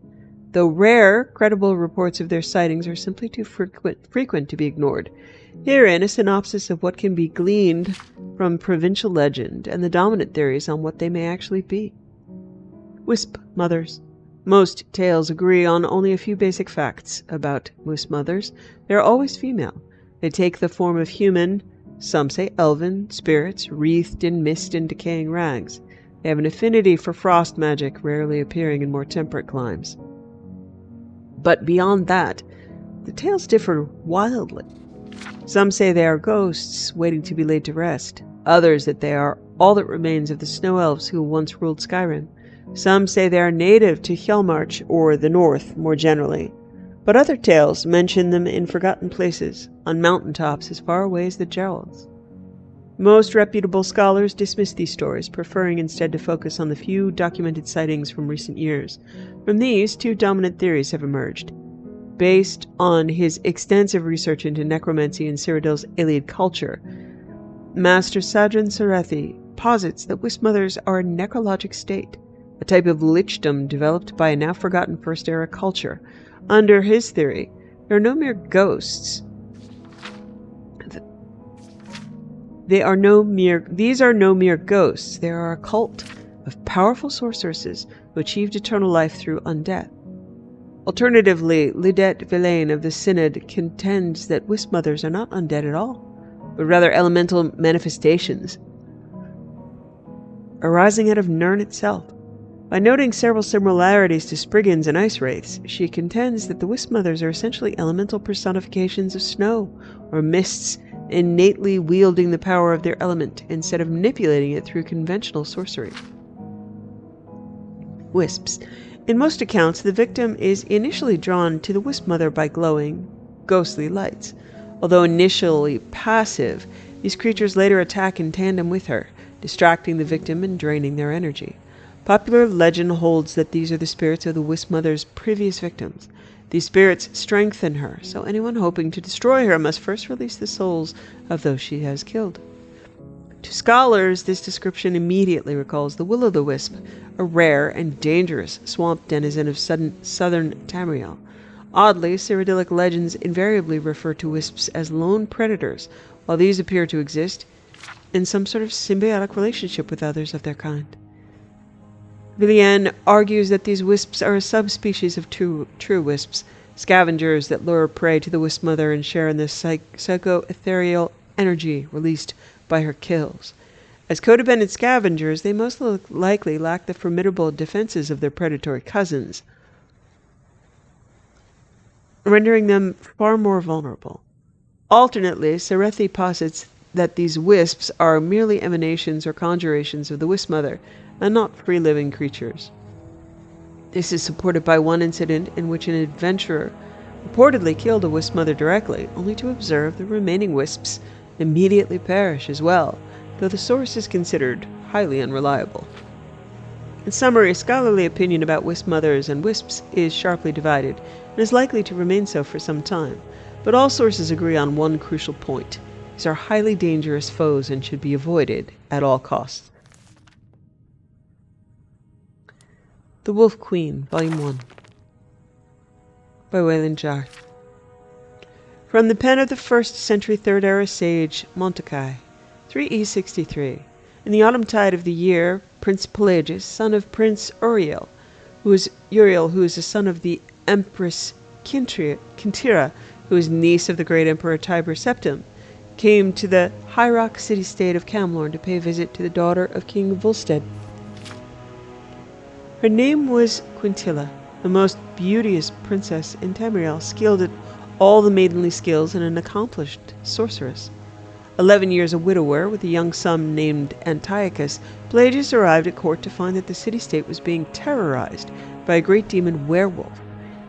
Though rare, credible reports of their sightings are simply too frequent to be ignored. Herein a synopsis of what can be gleaned from provincial legend and the dominant theories on what they may actually be. Wisp Mothers. Most tales agree on only a few basic facts about Wisp Mothers. They are always female. They take the form of human, some say elven, spirits wreathed in mist and decaying rags. They have an affinity for frost magic, rarely appearing in more temperate climes. But beyond that, the tales differ wildly. Some say they are ghosts waiting to be laid to rest. Others that they are all that remains of the snow elves who once ruled Skyrim. Some say they are native to Hjalmarch, or the north more generally. But other tales mention them in forgotten places, on mountaintops as far away as the Geralds. Most reputable scholars dismiss these stories, preferring instead to focus on the few documented sightings from recent years. From these, two dominant theories have emerged. Based on his extensive research into necromancy and Cyrodiil's Aeliad culture, Master Sadran Sarethi posits that Wisp Mothers are a necrologic state, a type of lichdom developed by a now-forgotten First-Era culture. Under his theory, there are no mere ghosts. These are no mere ghosts. They are a cult of powerful sorceresses who achieved eternal life through undeath. Alternatively, Lidet Villain of the Synod contends that Wisp Mothers are not undead at all, but rather elemental manifestations arising out of Nirn itself. By noting several similarities to Spriggans and Ice Wraiths, she contends that the Wisp Mothers are essentially elemental personifications of snow or mists, innately wielding the power of their element instead of manipulating it through conventional sorcery. Wisps. In most accounts, the victim is initially drawn to the Wisp Mother by glowing, ghostly lights. Although initially passive, these creatures later attack in tandem with her, distracting the victim and draining their energy. Popular legend holds that these are the spirits of the Wisp Mother's previous victims. These spirits strengthen her, so anyone hoping to destroy her must first release the souls of those she has killed. To scholars, this description immediately recalls the will-o'-the-wisp, a rare and dangerous swamp denizen of southern Tamriel. Oddly, Cyrodiilic legends invariably refer to wisps as lone predators, while these appear to exist in some sort of symbiotic relationship with others of their kind. Villian argues that these wisps are a subspecies of true wisps, scavengers that lure prey to the Wisp Mother and share in the psycho-ethereal energy released by her kills. As codependent scavengers, they most likely lack the formidable defenses of their predatory cousins, rendering them far more vulnerable. Alternately, Serethi posits that these wisps are merely emanations or conjurations of the Wisp Mother, and not free-living creatures. This is supported by one incident in which an adventurer reportedly killed a Wisp Mother directly, only to observe the remaining wisps immediately perish as well, though the source is considered highly unreliable. In summary, scholarly opinion about Wisp Mothers and wisps is sharply divided, and is likely to remain so for some time, but all sources agree on one crucial point. These are highly dangerous foes and should be avoided at all costs. The Wolf Queen, Volume 1, by Wayland Jarth. From the pen of the 1st century 3rd era sage Montakai, 3E63. In the autumn tide of the year, Prince Pelagius, son of Prince Uriel, who is a son of the Empress Kintira, who is niece of the great Emperor Tiber Septim, came to the high rock city-state of Camlorn to pay a visit to the daughter of King Volstead. Her name was Quintilla, the most beauteous princess in Tamriel, skilled at all the maidenly skills and an accomplished sorceress. 11 years a widower, with a young son named Antiochus, Pelagius arrived at court to find that the city-state was being terrorized by a great demon werewolf.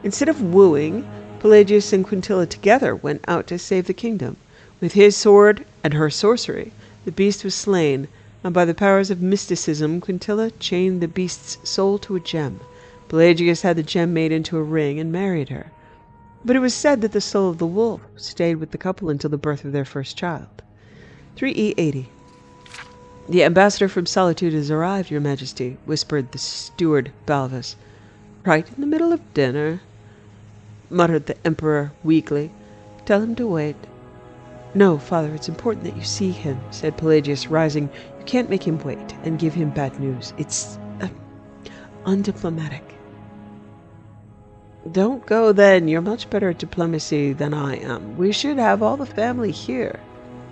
Instead of wooing, Pelagius and Quintilla together went out to save the kingdom. With his sword and her sorcery, the beast was slain, and by the powers of mysticism, Quintilla chained the beast's soul to a gem. Pelagius had the gem made into a ring and married her. But it was said that the soul of the wolf stayed with the couple until the birth of their first child. 3E80. The ambassador from Solitude has arrived, Your Majesty, whispered the steward Balvus. Right in the middle of dinner, muttered the Emperor weakly. Tell him to wait. No, Father, it's important that you see him, said Pelagius, rising. You can't make him wait and give him bad news. It's undiplomatic. Don't go then. You're much better at diplomacy than I am. We should have all the family here.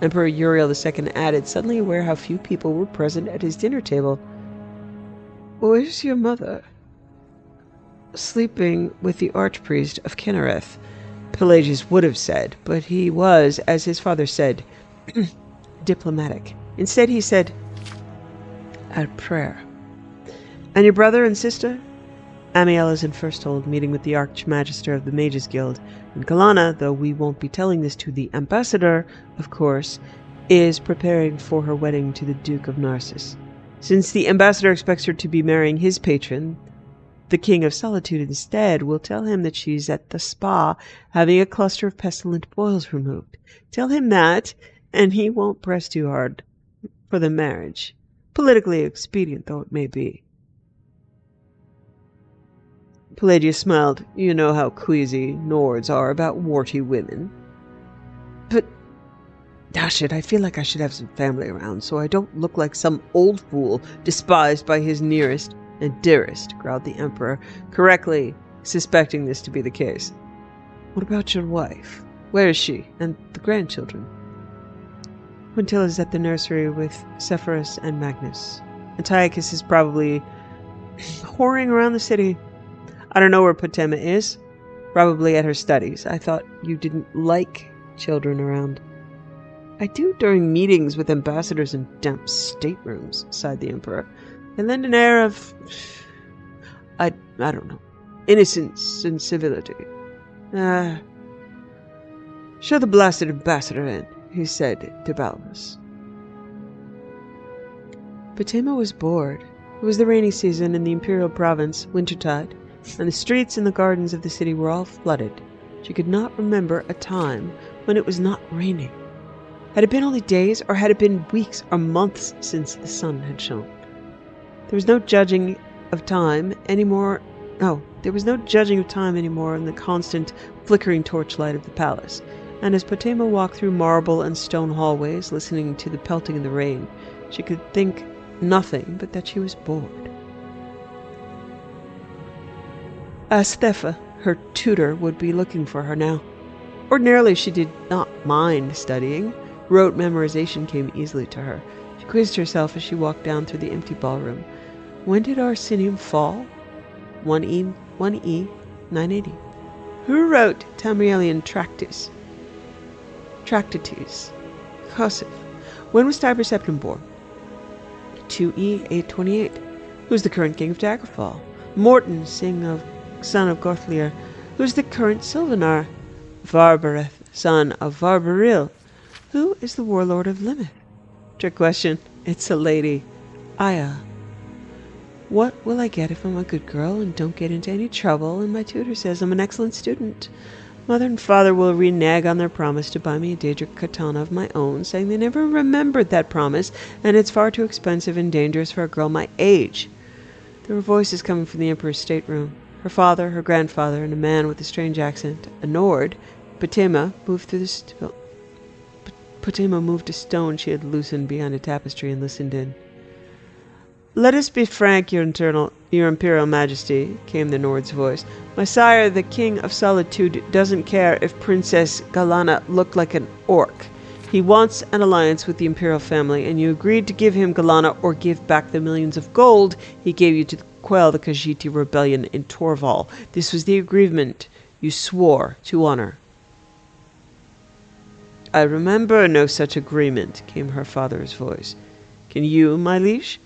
Emperor Uriel II added, suddenly aware how few people were present at his dinner table. Where's your mother? Sleeping with the archpriest of Kinnereth, Pelagius would have said, but he was, as his father said, diplomatic. Instead he said, at prayer. And your brother and sister? Amiel is in Firsthold, meeting with the Archmagister of the Mages Guild, and Kalana, though we won't be telling this to the ambassador, of course, is preparing for her wedding to the Duke of Narcissus. Since the ambassador expects her to be marrying his patron, the King of Solitude instead, will tell him that she's at the spa having a cluster of pestilent boils removed. Tell him that, and he won't press too hard for the marriage, politically expedient though it may be. Pelagius smiled. You know how queasy Nords are about warty women. But, dash it, I feel like I should have some family around, so I don't look like some old fool despised by his nearest and dearest, growled the Emperor, correctly suspecting this to be the case. What about your wife? Where is she, and the grandchildren? Quintilla's at the nursery with Sepphoris and Magnus. Antiochus is probably whoring around the city. I don't know where Potema is. Probably at her studies. I thought you didn't like children around. I do during meetings with ambassadors in damp staterooms, sighed the Emperor. They lend an air of, I don't know, innocence and civility. "Show the blasted ambassador in," he said to Balbus. Fatima was bored. It was the rainy season in the imperial province, wintertide, and the streets and the gardens of the city were all flooded. She could not remember a time when it was not raining. Had it been only days, or had it been weeks or months since the sun had shone? There was no judging of time anymore. No, there was no judging of time anymore in the constant flickering torchlight of the palace. And as Fatima walked through marble and stone hallways, listening to the pelting of the rain, she could think nothing but that she was bored. Astefa, her tutor, would be looking for her now. Ordinarily, she did not mind studying. Rote memorization came easily to her. She quizzed herself as she walked down through the empty ballroom. When did Arsinium fall? 1E, 980. Who wrote Tamrielian Tractatus? Cursive. When was Tiber Septim born? 2E, 828. Who's the current king of Daggerfall? Morton, son of Gorthlir. Who's the current Sylvanar? Varbareth, son of Varbaril. Who is the warlord of Limith? Trick question. It's a lady. Aya. What will I get if I'm a good girl and don't get into any trouble and my tutor says I'm an excellent student? Mother and father will renege on their promise to buy me a Daedric katana of my own, saying they never remembered that promise and it's far too expensive and dangerous for a girl my age. There were voices coming from the Emperor's stateroom. Her father, her grandfather, and a man with a strange accent, a Nord. Fatima moved a stone she had loosened behind a tapestry and listened in. "Let us be frank, your imperial majesty," came the Nord's voice. "My sire, the king of solitude, doesn't care if Princess Galana looked like an orc. He wants an alliance with the imperial family, and you agreed to give him Galana or give back the millions of gold he gave you to quell the Khajiit rebellion in Torval. This was the agreement you swore to honor." "I remember no such agreement," came her father's voice. "Can you, my liege?"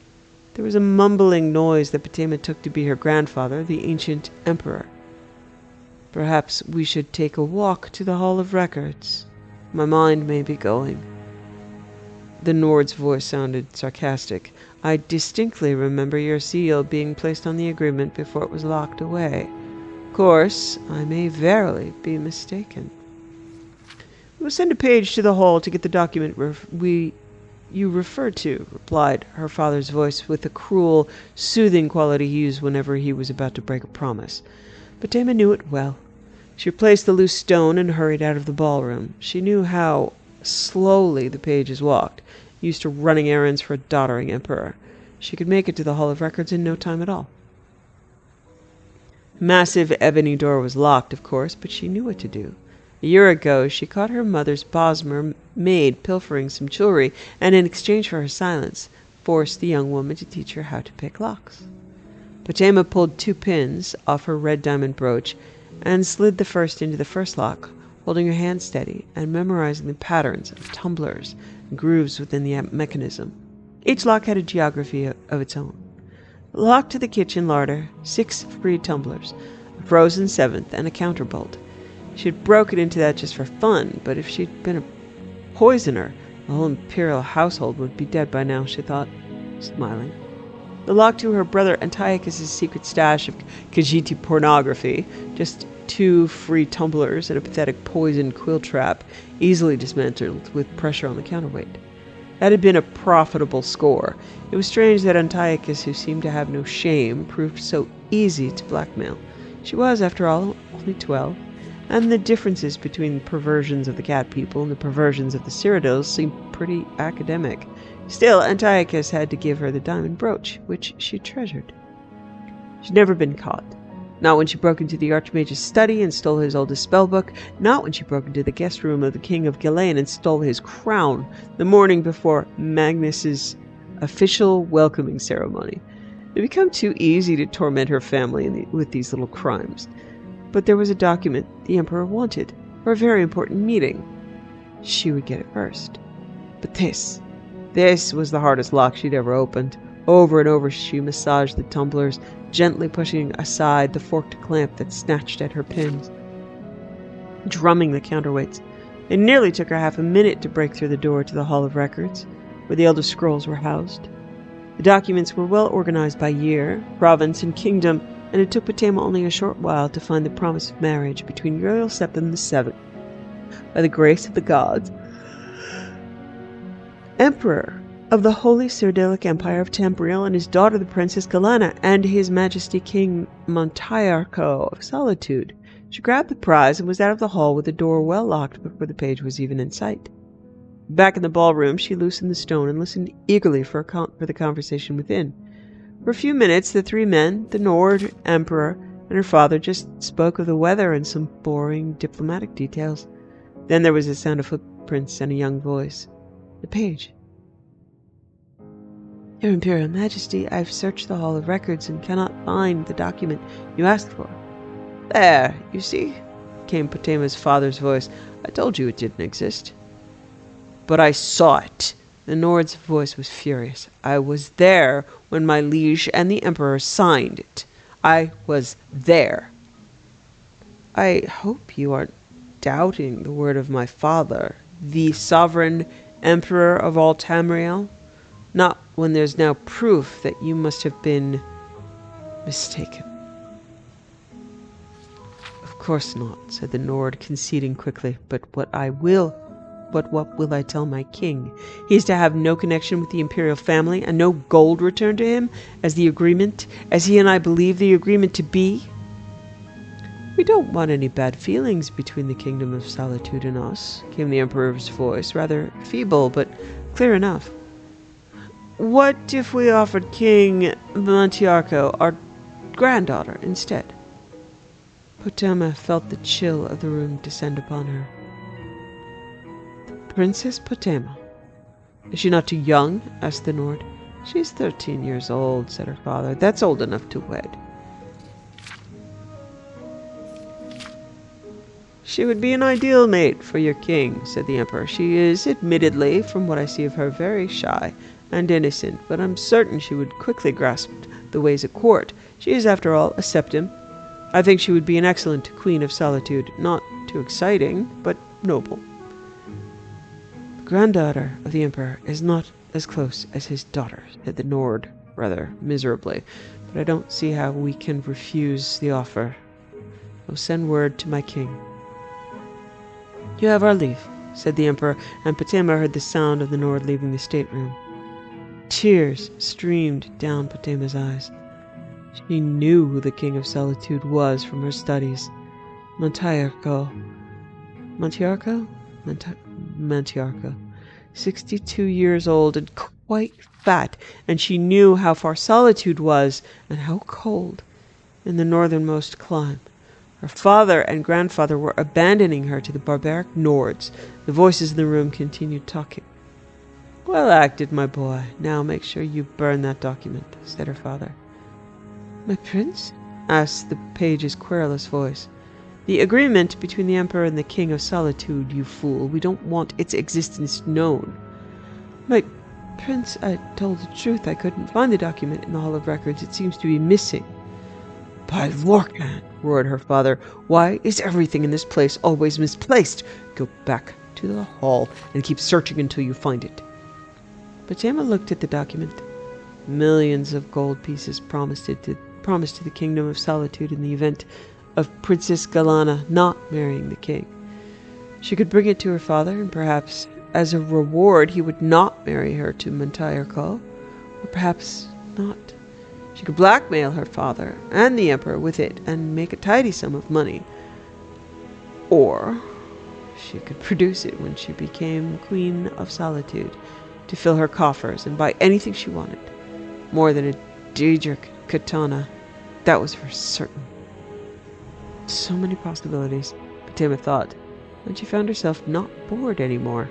There was a mumbling noise that Fatima took to be her grandfather, the ancient emperor. "Perhaps we should take a walk to the Hall of Records. My mind may be going." The Nord's voice sounded sarcastic. "I distinctly remember your seal being placed on the agreement before it was locked away. Of course, I may verily be mistaken." "We will send a page to the hall to get the document you refer to," replied her father's voice with the cruel, soothing quality he used whenever he was about to break a promise. Fatima knew it well. She replaced the loose stone and hurried out of the ballroom. She knew how slowly the pages walked, used to running errands for a doddering emperor. She could make it to the Hall of Records in no time at all. The massive ebony door was locked, of course, but she knew what to do. A year ago, she caught her mother's Bosmer maid pilfering some jewelry, and in exchange for her silence, forced the young woman to teach her how to pick locks. Fatima pulled 2 pins off her red diamond brooch and slid the first into the first lock, holding her hand steady and memorizing the patterns of tumblers and grooves within the mechanism. Each lock had a geography of its own. The lock to the kitchen larder, 6 free tumblers, a frozen 7th, and a counterbolt. She had broken into that just for fun, but if she'd been a poisoner, the whole imperial household would be dead by now, she thought, smiling. The lock to her brother Antiochus' secret stash of Khajiit pornography, just 2 free tumblers and a pathetic poison quill trap, easily dismantled with pressure on the counterweight. That had been a profitable score. It was strange that Antiochus, who seemed to have no shame, proved so easy to blackmail. She was, after all, only 12. And the differences between the perversions of the cat people and the perversions of the Cyrodiils seemed pretty academic. Still, Antiochus had to give her the diamond brooch, which she treasured. She'd never been caught. Not when she broke into the Archmage's study and stole his oldest spellbook. Not when she broke into the guest room of the King of Ghislaine and stole his crown the morning before Magnus's official welcoming ceremony. It had become too easy to torment her family with these little crimes. But there was a document the Emperor wanted for a very important meeting. She would get it first. But this was the hardest lock she'd ever opened. Over and over she massaged the tumblers, gently pushing aside the forked clamp that snatched at her pins, drumming the counterweights. It nearly took her half a minute to break through the door to the Hall of Records, where the Elder Scrolls were housed. The documents were well organized by year, province, and kingdom, and it took Potema only a short while to find the promise of marriage between Uriel Septim VII, by the grace of the gods, Emperor of the Holy Cyrdalic Empire of Tamriel, and his daughter the Princess Galana, and his Majesty King Montiarco of Solitude. She grabbed the prize and was out of the hall with the door well locked before the page was even in sight. Back in the ballroom, she loosened the stone and listened eagerly for the conversation within. For a few minutes, the three men, the Nord Emperor, and her father just spoke of the weather and some boring diplomatic details. Then there was the sound of footprints and a young voice. The page. Your Imperial Majesty, I've searched the Hall of Records and cannot find the document you asked for. There, you see, came Potema's father's voice. I told you it didn't exist. But I saw it. The Nord's voice was furious. I was there when my liege and the Emperor signed it. I was there. I hope you aren't doubting the word of my father, the sovereign Emperor of all Tamriel. Not when there's now proof that you must have been mistaken. Of course not, said the Nord, conceding quickly. But what will I tell my king? He is to have no connection with the imperial family and no gold returned to him as he and I believe the agreement to be? We don't want any bad feelings between the Kingdom of Solitude and us, came the Emperor's voice, rather feeble but clear enough. What if we offered King Montiarco our granddaughter instead? Potema felt the chill of the room descend upon her. Princess Potema. Is she not too young? Asked the Nord. She's 13 years old, said her father. That's old enough to wed. She would be an ideal mate for your king, said the Emperor. She is, admittedly, from what I see of her, very shy and innocent, but I'm certain she would quickly grasp the ways at court. She is, after all, a septim. I think she would be an excellent Queen of Solitude, not too exciting, but noble. The granddaughter of the Emperor is not as close as his daughter, said the Nord, rather miserably, but I don't see how we can refuse the offer. I'll send word to my king. You have our leave, said the Emperor, and Potema heard the sound of the Nord leaving the stateroom. Tears streamed down Potema's eyes. She knew who the King of Solitude was from her studies. Montiarco. 62 years old and quite fat, and she knew how far Solitude was and how cold in the northernmost clime. Her father and grandfather were abandoning her to the barbaric Nords. The voices in the room continued talking. Well acted, my boy. Now make sure you burn that document, said her father. My prince? Asked the page's querulous voice. The agreement between the Emperor and the King of Solitude, you fool. We don't want its existence known. My prince, I told the truth. I couldn't find the document in the Hall of Records. It seems to be missing. By Lorcan, roared her father. Why is everything in this place always misplaced? Go back to the hall and keep searching until you find it. Potema looked at the document. Millions of gold pieces promised to the Kingdom of Solitude in the event of Princess Galana not marrying the king. She could bring it to her father, and perhaps as a reward he would not marry her to Montiarco, or perhaps not. She could blackmail her father and the Emperor with it and make a tidy sum of money. Or she could produce it when she became Queen of Solitude to fill her coffers and buy anything she wanted. More than a Daedric katana. That was for certain. So many possibilities, Potema thought, and she found herself not bored anymore.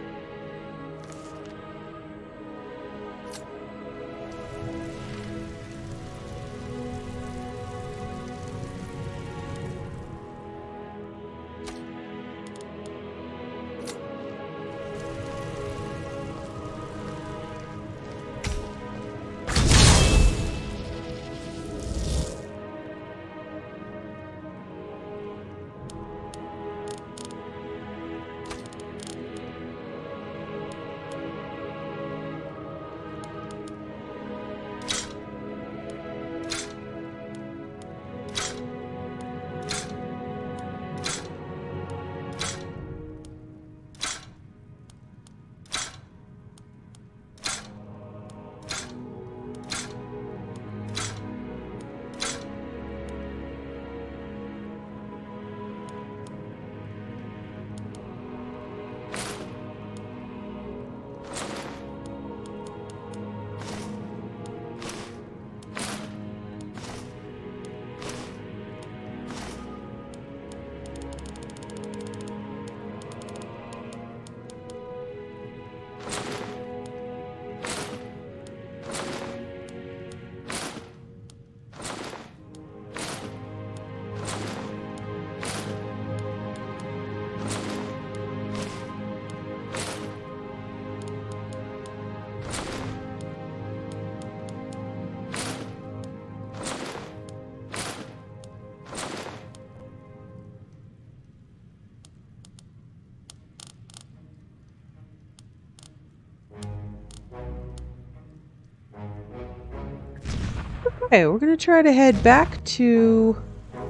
Okay, we're gonna try to head back to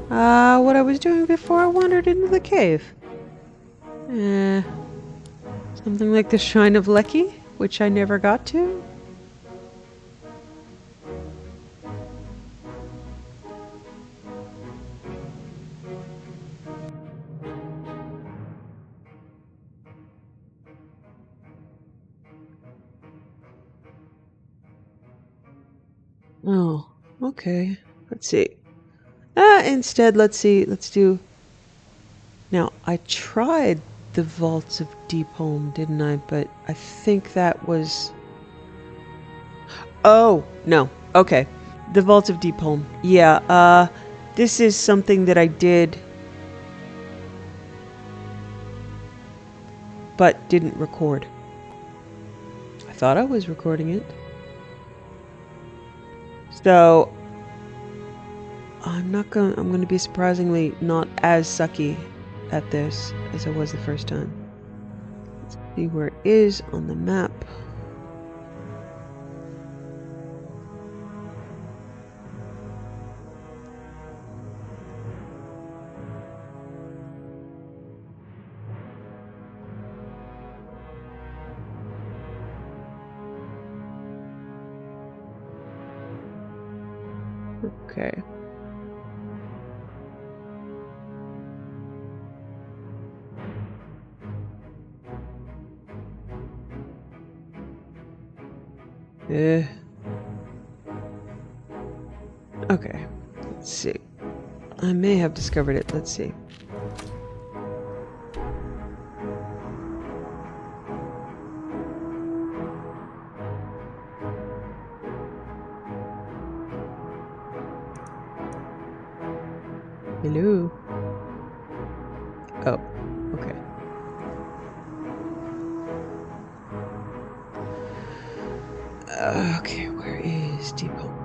what I was doing before I wandered into the cave. Something like the Shrine of Lecky, which I never got to. Oh, okay. Let's see. Instead, let's see. Let's do. Now, I tried the Vaults of Deep Home, didn't I? But I think that was. Oh, no. Okay. The Vaults of Deep Home. Yeah, this is something that I did, but didn't record. I thought I was recording it. So, I'm gonna be surprisingly not as sucky at this as I was the first time. Let's see where it is on the map. Okay. Okay. Let's see. I may have discovered it. Let's see. Hello. Oh, okay. Okay, where is Deep Home?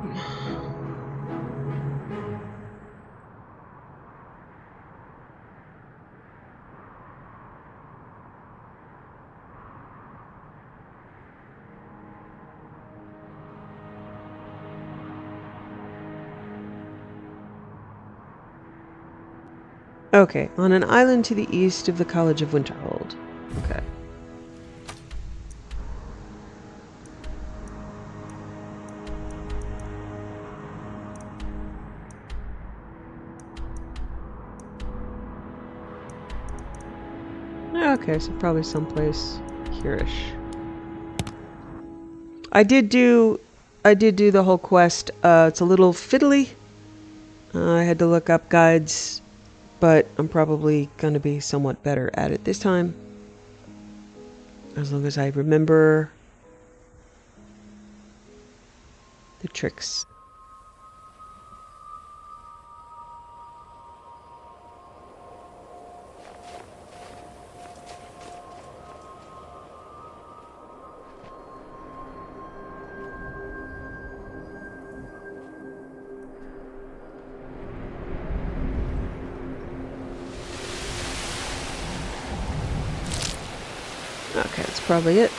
Okay, on an island to the east of the College of Winterhold. Okay. Okay, so probably someplace here-ish. I did do the whole quest. It's a little fiddly. I had to look up guides, but I'm probably gonna be somewhat better at it this time. As long as I remember the tricks. Okay, that's probably it.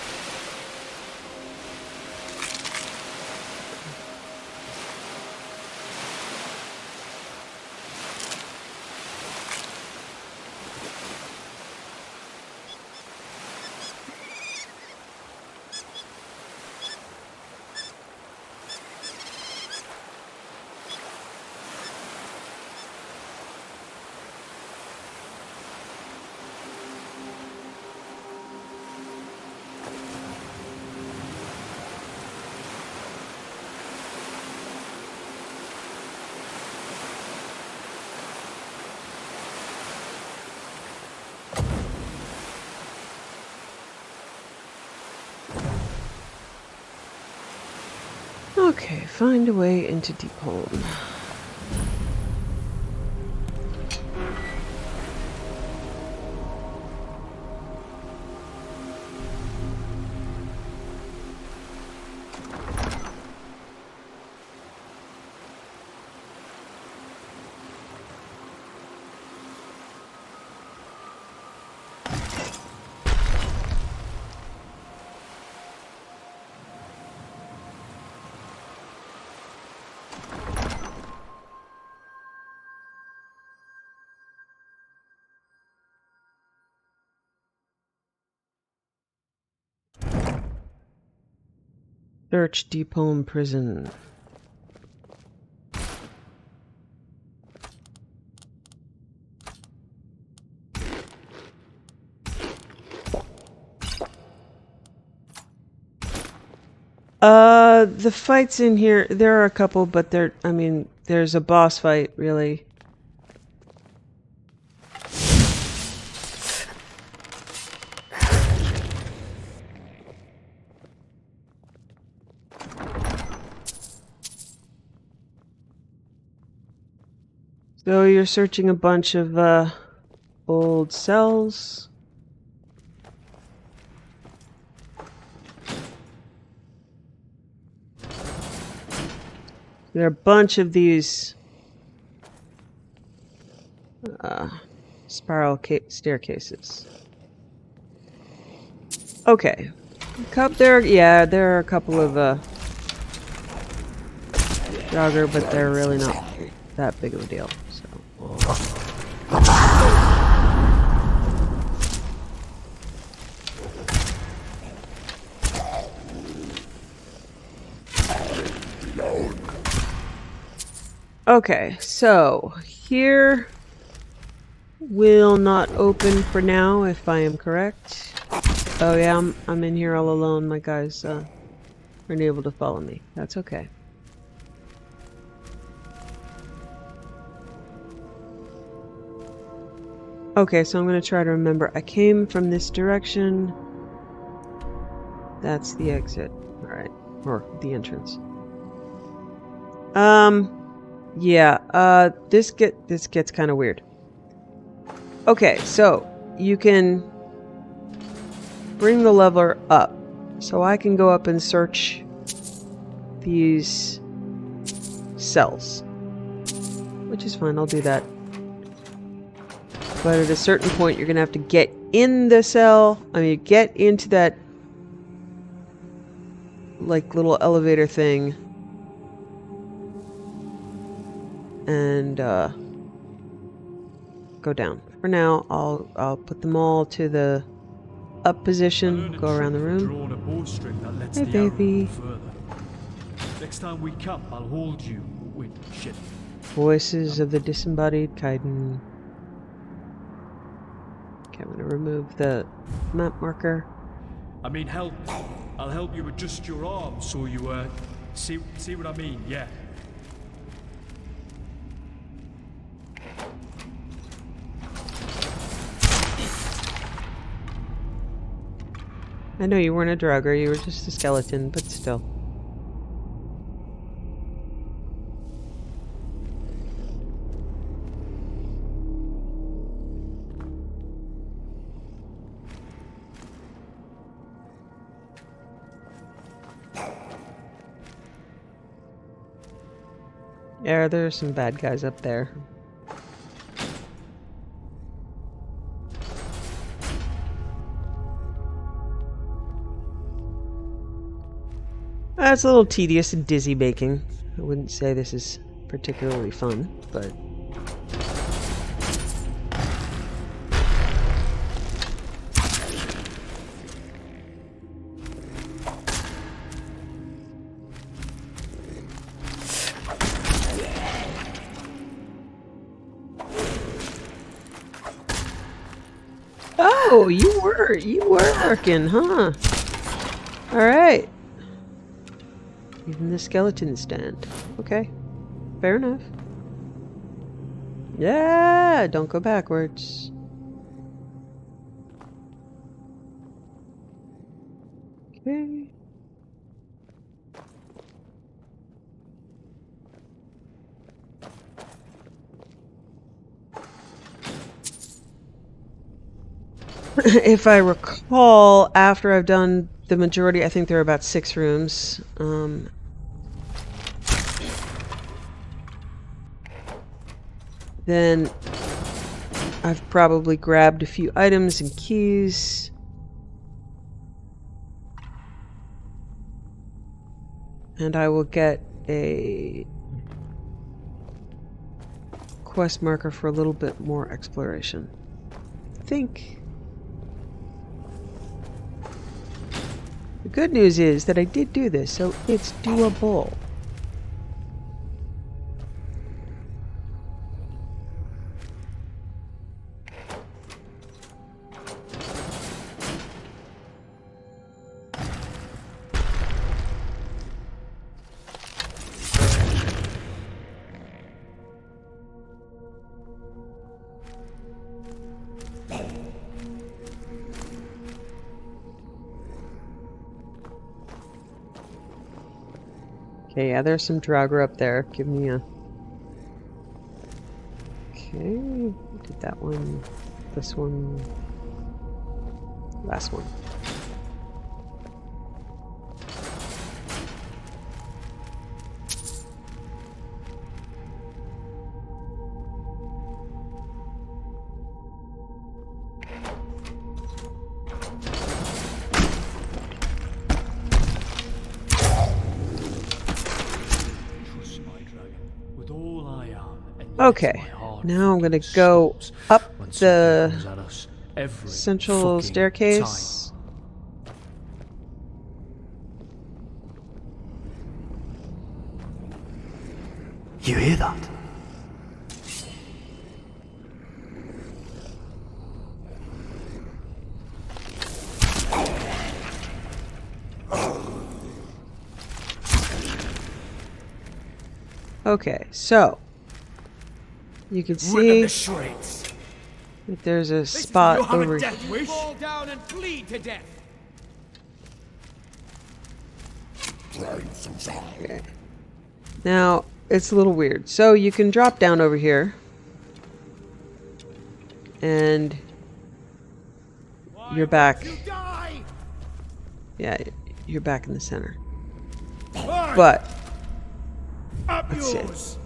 Okay, find a way into Deep Home. Search Deep Home Prison. The fights in here, there are a couple, but I mean, there's a boss fight, really. So you're searching a bunch of, old cells. There are a bunch of these spiral staircases. Okay. There are a couple of jogger, but they're really not that big of a deal. So. Okay, so here will not open for now, if I am correct. Oh yeah, I'm in here all alone. My guys aren't able to follow me. That's okay. Okay, so I'm going to try to remember. I came from this direction. That's the exit. Alright. Or the entrance. Yeah, this gets kind of weird. Okay, so you can bring the leveler up. So I can go up and search these cells. Which is fine, I'll do that. But at a certain point, you're going to have to get in the cell. I mean, get into that, like, little elevator thing. And, go down. For now, I'll put them all to the up position, go around the room. Hey, baby. Next time we come, I'll hold you. Wait, shit. Voices of the disembodied Kaidan. Okay, I'm gonna remove the map marker. I mean, help. I'll help you adjust your arm so you, see what I mean, yeah. I know you weren't a drugger, you were just a skeleton, but still. Yeah, there's some bad guys up there. It's a little tedious and dizzy making. I wouldn't say this is particularly fun, but... Oh, you were working, huh? Alright. Even the skeleton stand. Okay. Fair enough. Yeah, don't go backwards. Okay. If I recall, after I've done the majority, I think there are about 6 rooms. Then I've probably grabbed a few items and keys. And I will get a quest marker for a little bit more exploration. I think. good news is that I did do this, so it's doable. Okay, yeah, there's some Draugr up there. Give me a... Okay, did that one, this one, last one. Okay, now I'm gonna go up the central staircase. You hear that? Okay, so you can see that there's a spot over here. Fall down and bleed to death. Okay. Now, it's a little weird. So you can drop down over here. And you're back. Yeah, you're back in the center. But let's see.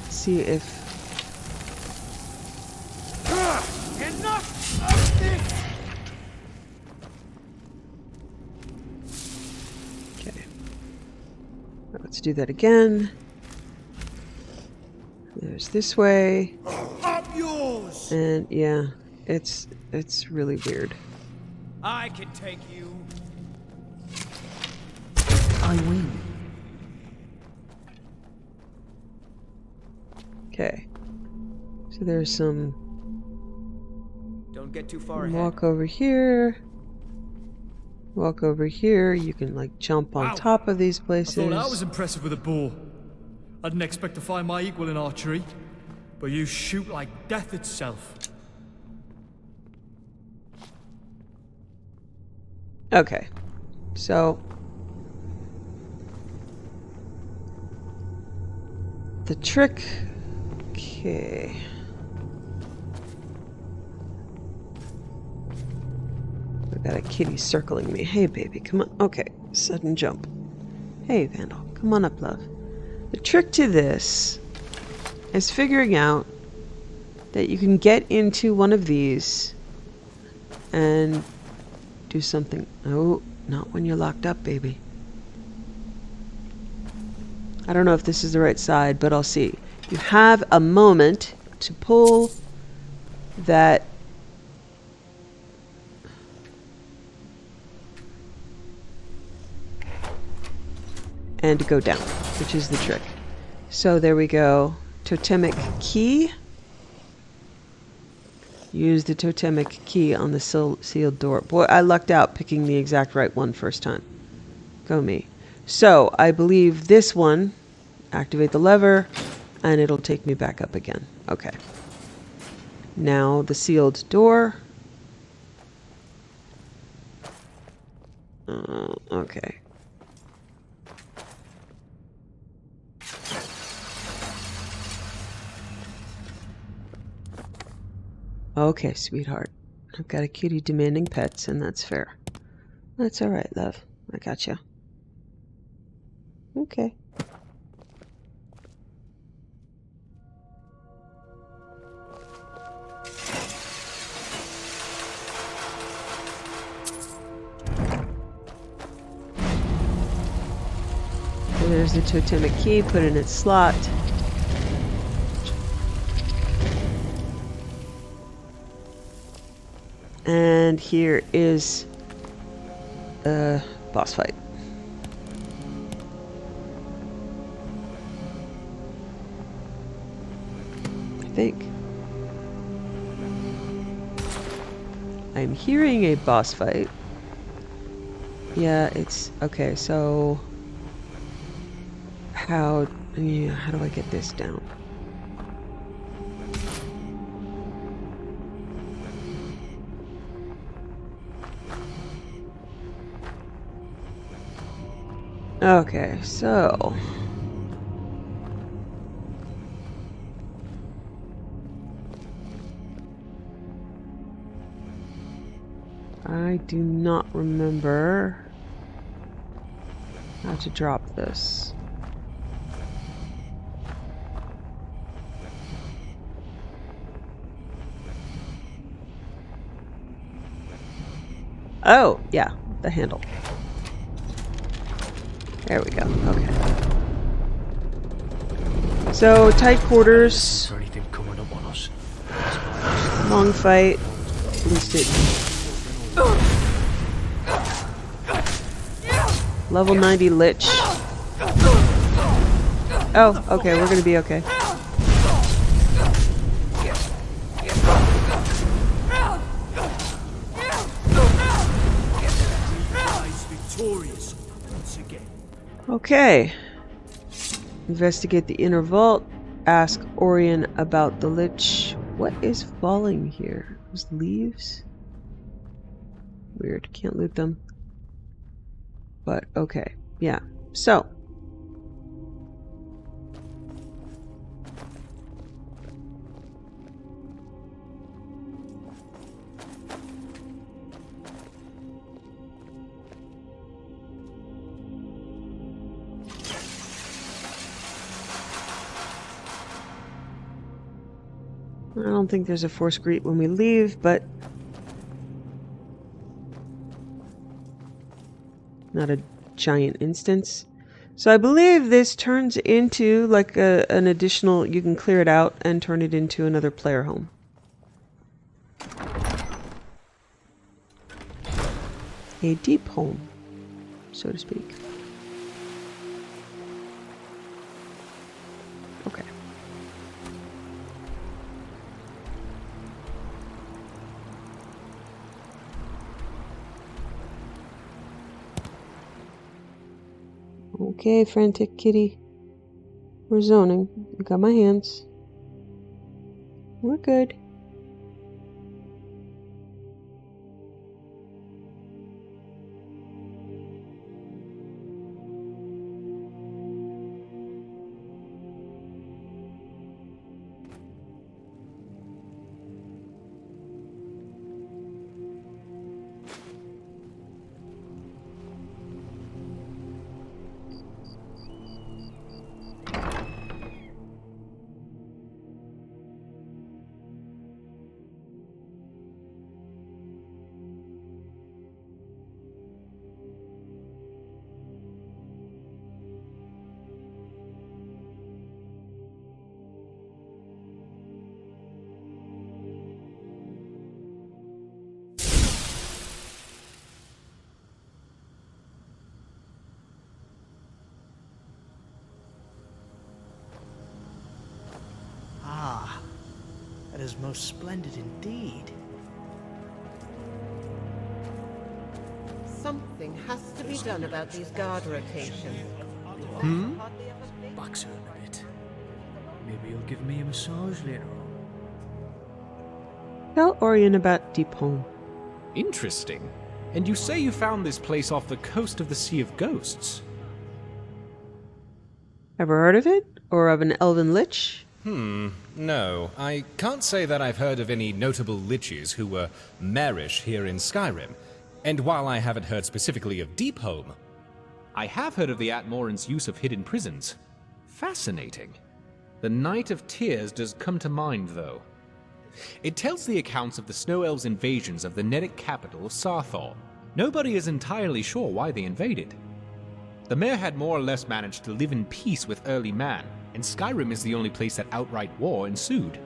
See if Enough of this. okay. Let's do that again. There's this way. Up yours. And yeah, it's really weird. I can take you. I win. Okay. So there's some Don't get too far ahead. walk over here. Walk over here. You can like jump on top of these I places. thought that was impressive with a bow. I didn't expect to find my equal in archery, but you shoot like death itself. Okay. So the trick. Okay. I got a kitty circling me. Hey, baby, come on. Okay, sudden jump. Hey, Vandal, come on up, love. The trick to this is figuring out that you can get into one of these and do something. Oh, not when you're locked up, baby. I don't know if this is the right side, but I'll see. You have a moment to pull that and to go down, which is the trick. So there we go. Totemic key. Use the totemic key on the sealed door. Boy, I lucked out picking the exact right one first time. Go me. So I believe this one, activate the lever, and it'll take me back up again. Okay. Now the sealed door. Okay. Okay, sweetheart. I've got a kitty demanding pets, and that's fair. That's all right, love. I got you. Okay. So there's the totemic key, put in its slot. And here is boss fight. I think. I'm hearing a boss fight. Yeah, it's okay. So how do I get this down? Okay, so I do not remember how to drop this. Oh, yeah, the handle. There we go. Okay. So, tight quarters. Is there anything coming up on us? Long fight. At least it. Level 90 Lich. Oh, okay, we're gonna be okay. Victorious once again. Okay. Investigate the inner vault. Ask Orion about the Lich. What is falling here? Those leaves? Weird. Can't loot them. But okay. Yeah. So. I don't think there's a forced greet when we leave, but not a giant instance. So I believe this turns into like an additional, you can clear it out and turn it into another player home. A deep home, so to speak. Okay. Okay, frantic kitty. We're zoning. I got my hands. We're good. That is most splendid indeed. Something has to be done about these guard rotations. Back's hurting a bit. Maybe you'll give me a massage later on. Tell Orion about Deep Home. Interesting. And you say you found this place off the coast of the Sea of Ghosts? Ever heard of it? Or of an elven lich? No. I can't say that I've heard of any notable liches who were marish here in Skyrim. And while I haven't heard specifically of Deepholm, I have heard of the Atmoran's use of hidden prisons. Fascinating. The Night of Tears does come to mind, though. It tells the accounts of the Snow Elves' invasions of the Nedic capital of Sarthor. Nobody is entirely sure why they invaded. The mayor had more or less managed to live in peace with early man, and Skyrim is the only place that outright war ensued.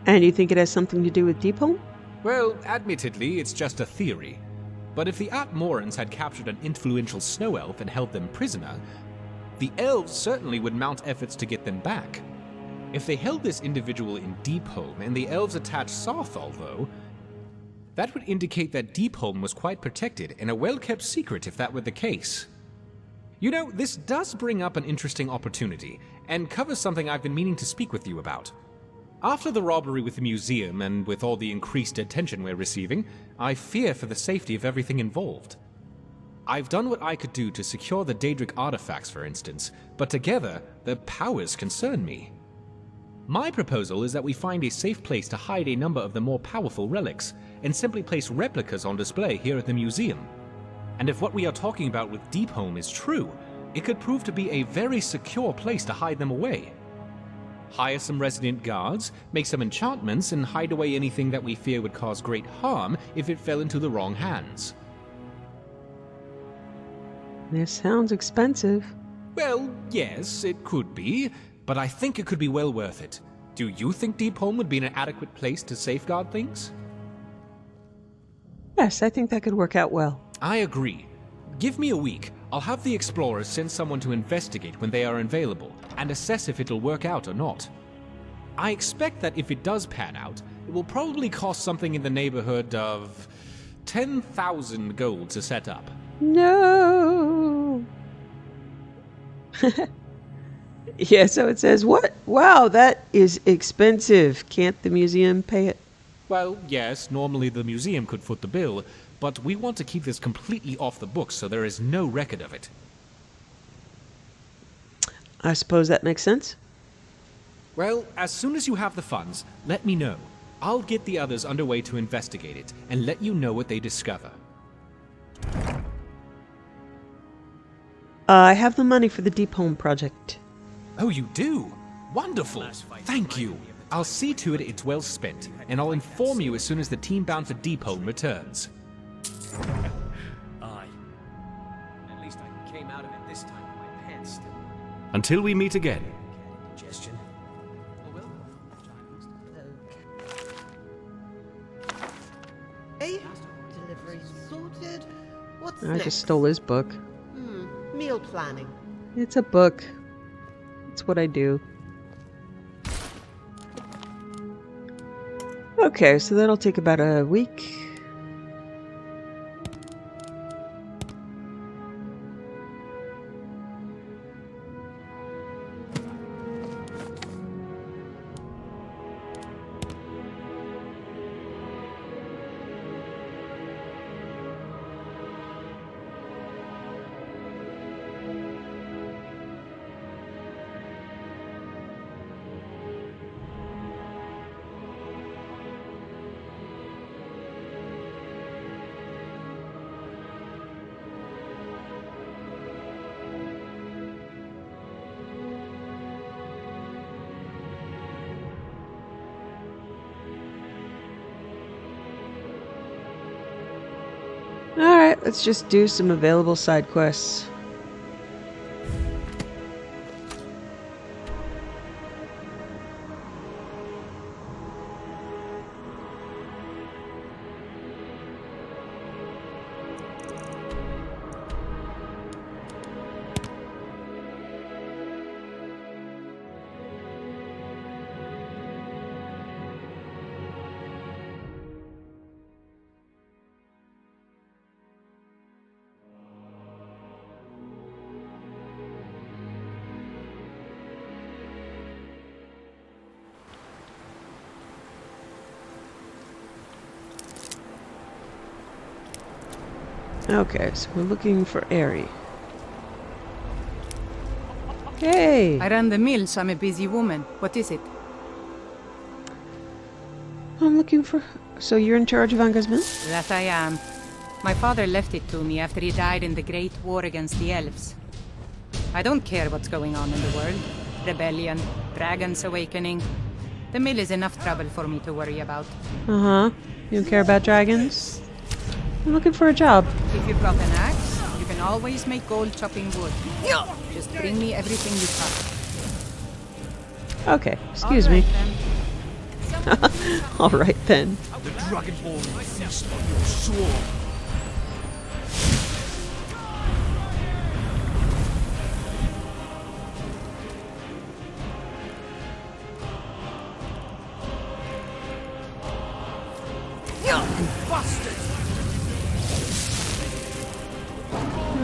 And you think it has something to do with Deep Home? Well, admittedly, it's just a theory. But if the Atmorans had captured an influential snow elf and held them prisoner, the elves certainly would mount efforts to get them back. If they held this individual in Deepholm and the elves attacked Sarthal, though, that would indicate that Deepholm was quite protected and a well-kept secret if that were the case. You know, this does bring up an interesting opportunity, and covers something I've been meaning to speak with you about. After the robbery with the museum, and with all the increased attention we're receiving, I fear for the safety of everything involved. I've done what I could do to secure the Daedric artifacts, for instance, but together, their powers concern me. My proposal is that we find a safe place to hide a number of the more powerful relics, and simply place replicas on display here at the museum. And if what we are talking about with Deepholm is true, it could prove to be a very secure place to hide them away. Hire some resident guards, make some enchantments, and hide away anything that we fear would cause great harm if it fell into the wrong hands. This sounds expensive. Well, yes, it could be, but I think it could be well worth it. Do you think Deepholm would be an adequate place to safeguard things? Yes, I think that could work out well. I agree. Give me a week. I'll have the explorers send someone to investigate when they are available, and assess if it'll work out or not. I expect that if it does pan out, it will probably cost something in the neighborhood of 10,000 gold to set up. No! Yeah, so it says, what? Wow, that is expensive. Can't the museum pay it? Well, yes, normally the museum could foot the bill, but we want to keep this completely off the books so there is no record of it. I suppose that makes sense. Well, as soon as you have the funds, let me know. I'll get the others underway to investigate it, and let you know what they discover. I have the money for the Deepholm project. Oh, you do? Wonderful! Thank you! I'll see to it it's well spent, and I'll inform you as soon as the team bound for Deepholm returns. Aye. At least I came out of it this time with my pants still. Until we meet again. Digestion. Oh well. Hey, delivery sorted. What's I next? just stole his book. Meal planning. It's a book. It's what I do. Okay, so that'll take about a week. Alright, let's just do some available side quests. Okay, so we're looking for Aerie. Hey! I run the mills. I'm a busy woman. What is it? I'm looking for... So you're in charge of Anga's mill? That I am. My father left it to me after he died in the Great War against the elves. I don't care what's going on in the world. Rebellion, dragons awakening. The mill is enough trouble for me to worry about. Uh-huh. You don't care about dragons? I'm looking for a job. If you've got an axe, you can always make gold chopping wood. Just bring me everything you cut. Okay, excuse me. All right, then. Alright then. The Dragonborn will feast on your sword.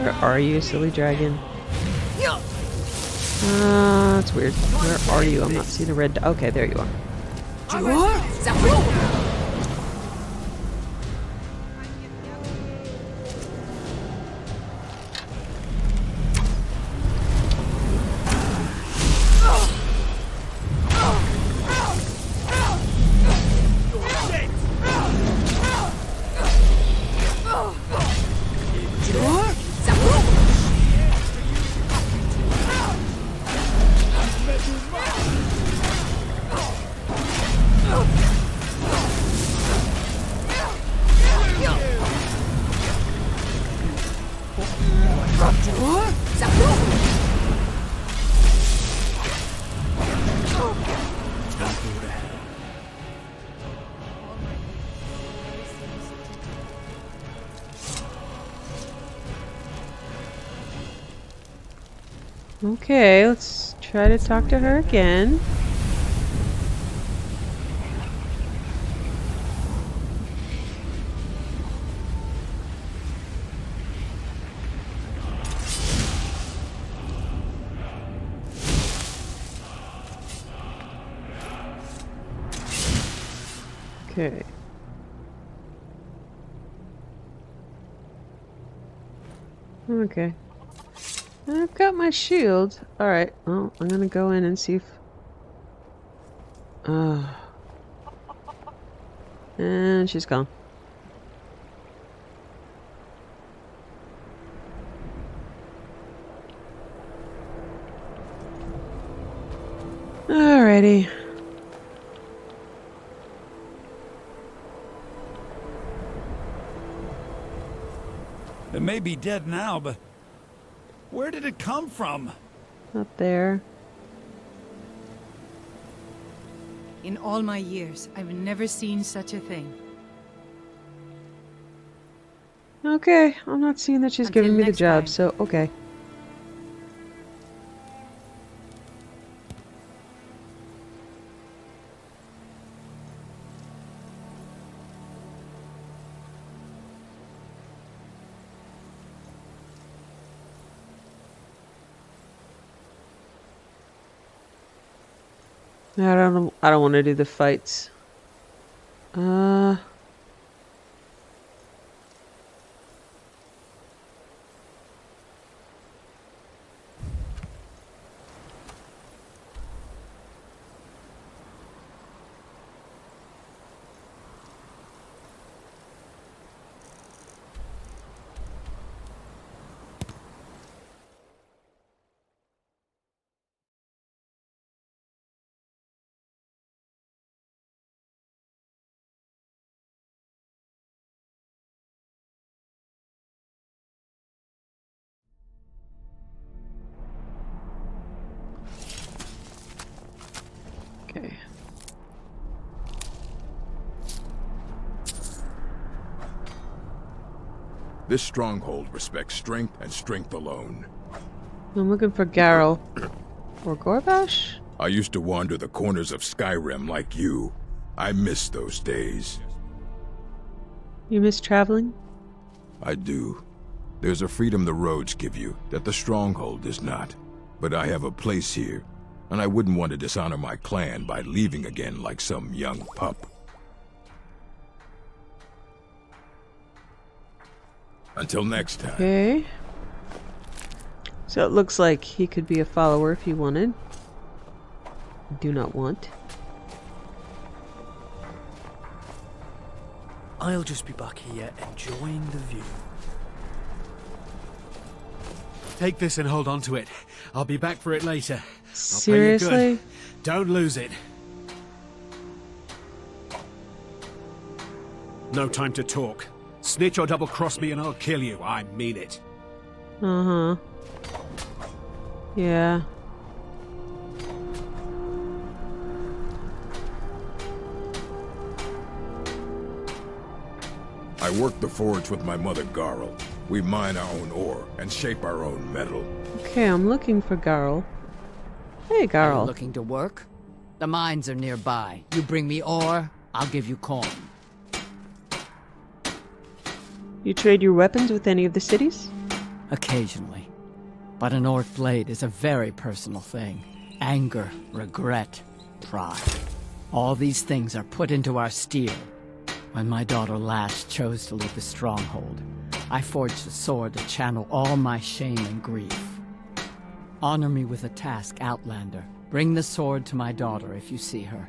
Where are you, silly dragon? That's weird. Where are you? I'm not seeing the red. Okay, there you are. Okay, let's try to talk to her again. Okay. Okay. I've got my shield. Alright, well, I'm gonna go in and see if... and she's gone. Alrighty. It may be dead now, but where did it come from? Up there. In all my years, I've never seen such a thing. Okay, I'm not seeing that she's Until giving me the next job, time. so okay. I don't want to do the fights. Okay. This stronghold respects strength and strength alone. I'm looking for Garl. Or Gorbash? I used to wander the corners of Skyrim like you. I miss those days. You miss traveling? I do. There's a freedom the roads give you that the stronghold does not. But I have a place here, and I wouldn't want to dishonor my clan by leaving again like some young pup. Until next time. Okay. So it looks like he could be a follower if he wanted. Do not want. I'll just be back here enjoying the view. Take this and hold on to it. I'll be back for it later. Seriously? I'll pay you good. Don't lose it. No time to talk. Snitch or double-cross me and I'll kill you. I mean it. Uh-huh. Yeah. I work the forge with my mother Garl. We mine our own ore and shape our own metal. Okay, I'm looking for Garl. Hey, Are you Garl. looking to work? The mines are nearby. You bring me ore, I'll give you corn. You trade your weapons with any of the cities? Occasionally. But an orc blade is a very personal thing. Anger, regret, pride. All these things are put into our steel. When my daughter Lash chose to leave the stronghold, I forged a sword to channel all my shame and grief. Honor me with a task, Outlander. Bring the sword to my daughter if you see her.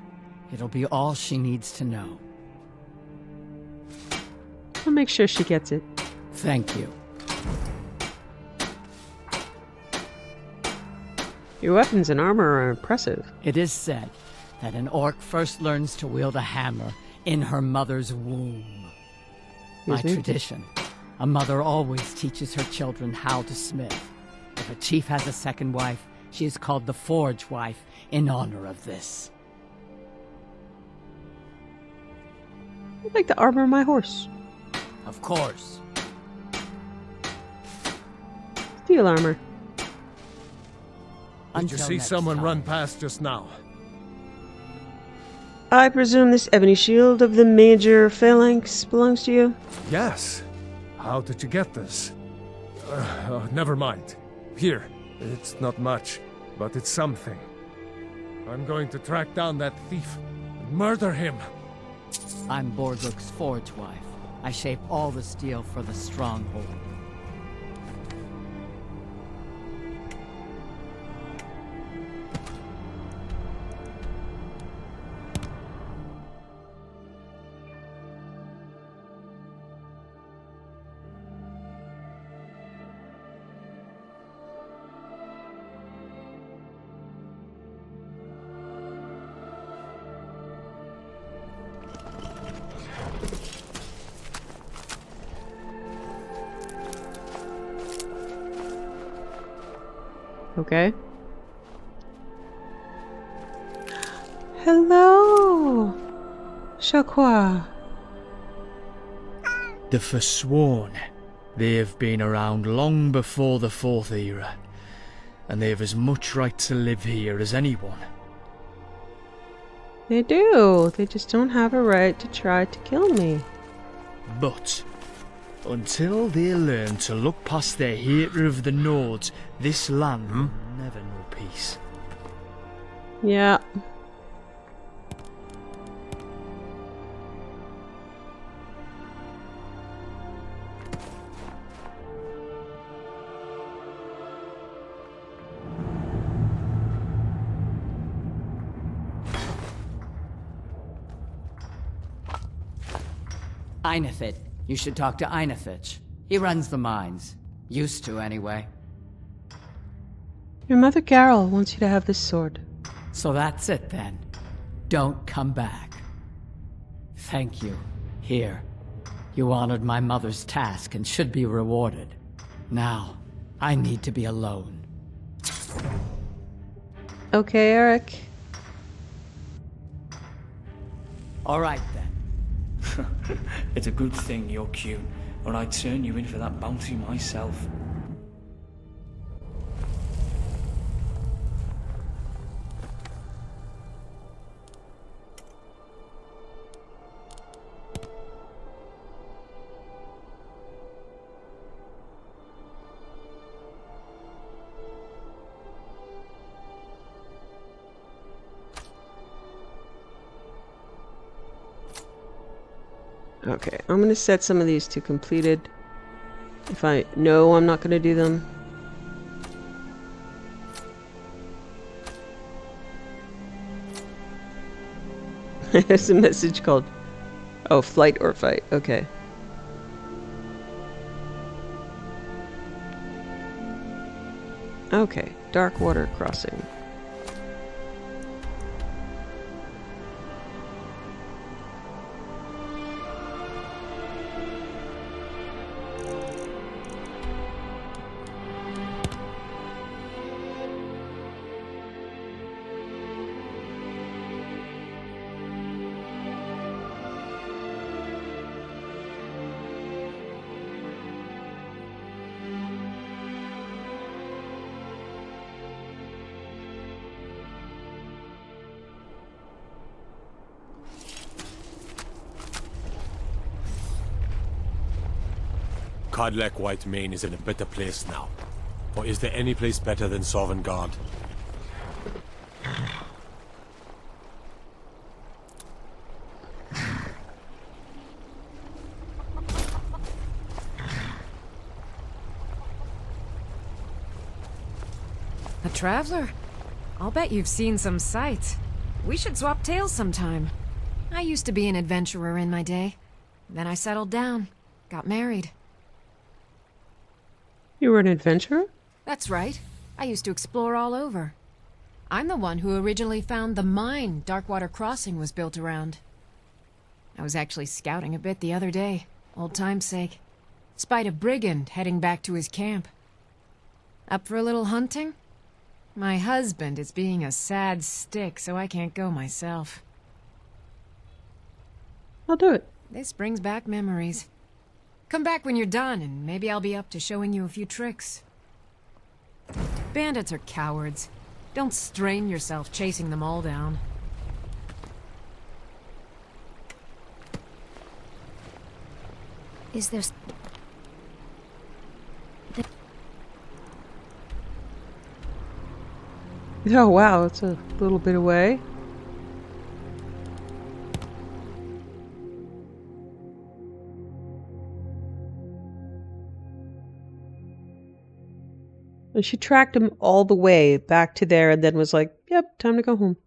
It'll be all she needs to know. I'll make sure she gets it. Thank you. Your weapons and armor are impressive. It is said that an orc first learns to wield a hammer in her mother's womb. My Excuse me? tradition. A mother always teaches her children how to smith. If a chief has a second wife, she is called the Forge Wife in honor of this. I'd like to armor my horse. Of course. Steel armor. Did you see someone run past just now? I presume this ebony shield of the major phalanx belongs to you? Yes. How did you get this? Never mind. Here. It's not much, but it's something. I'm going to track down that thief and murder him. I'm Borguk's Forge Wife. I shape all the steel for the stronghold. Okay. Hello, Shaqua. The Forsworn. They have been around long before the Fourth Era, and they have as much right to live here as anyone. They do. They just don't have a right to try to kill me. But until they learn to look past their hatred of the Nords, this land will never know peace. Yeah. Einithit. You should talk to Einithit. He runs the mines. Used to, anyway. Your mother Garl wants you to have this sword. So that's it, then. Don't come back. Thank you. Here. You honored my mother's task and should be rewarded. Now, I need to be alone. Okay, Eric. All right, then. It's a good thing you're cute, or I'd turn you in for that bounty myself. Okay, I'm going to set some of these to completed. If I know I'm not going to do them. There's a message called, oh, flight or fight. Okay. Okay, dark water crossing. Cadlec Whitemane is in a better place now. For is there any place better than Sovngarde? A traveler? I'll bet you've seen some sights. We should swap tales sometime. I used to be an adventurer in my day. Then I settled down, got married. You were an adventurer? That's right. I used to explore all over. I'm the one who originally found the mine Darkwater Crossing was built around. I was actually scouting a bit the other day, old time's sake. Spied a brigand heading back to his camp. Up for a little hunting? My husband is being a sad stick, so I can't go myself. I'll do it. This brings back memories. Come back when you're done, and maybe I'll be up to showing you a few tricks. Bandits are cowards. Don't strain yourself chasing them all down. Is there... Oh wow, it's a little bit away. And she tracked him all the way back to there and then was like, yep, time to go home.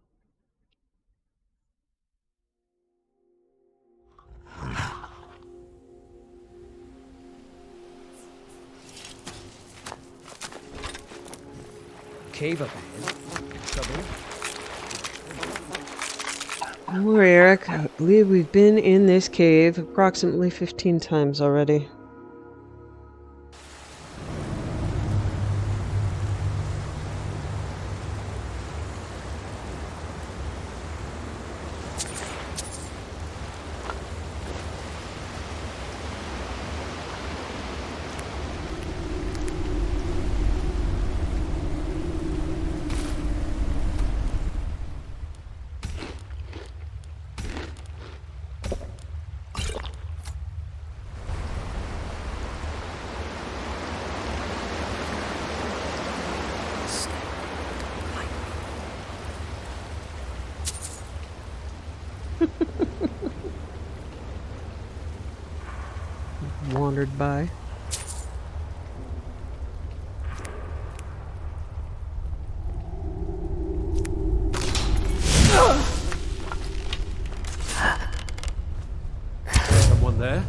Cave up ahead. Trouble? Don't worry, Eric. I believe we've been in this cave approximately 15 times already. Wandered by. Someone there?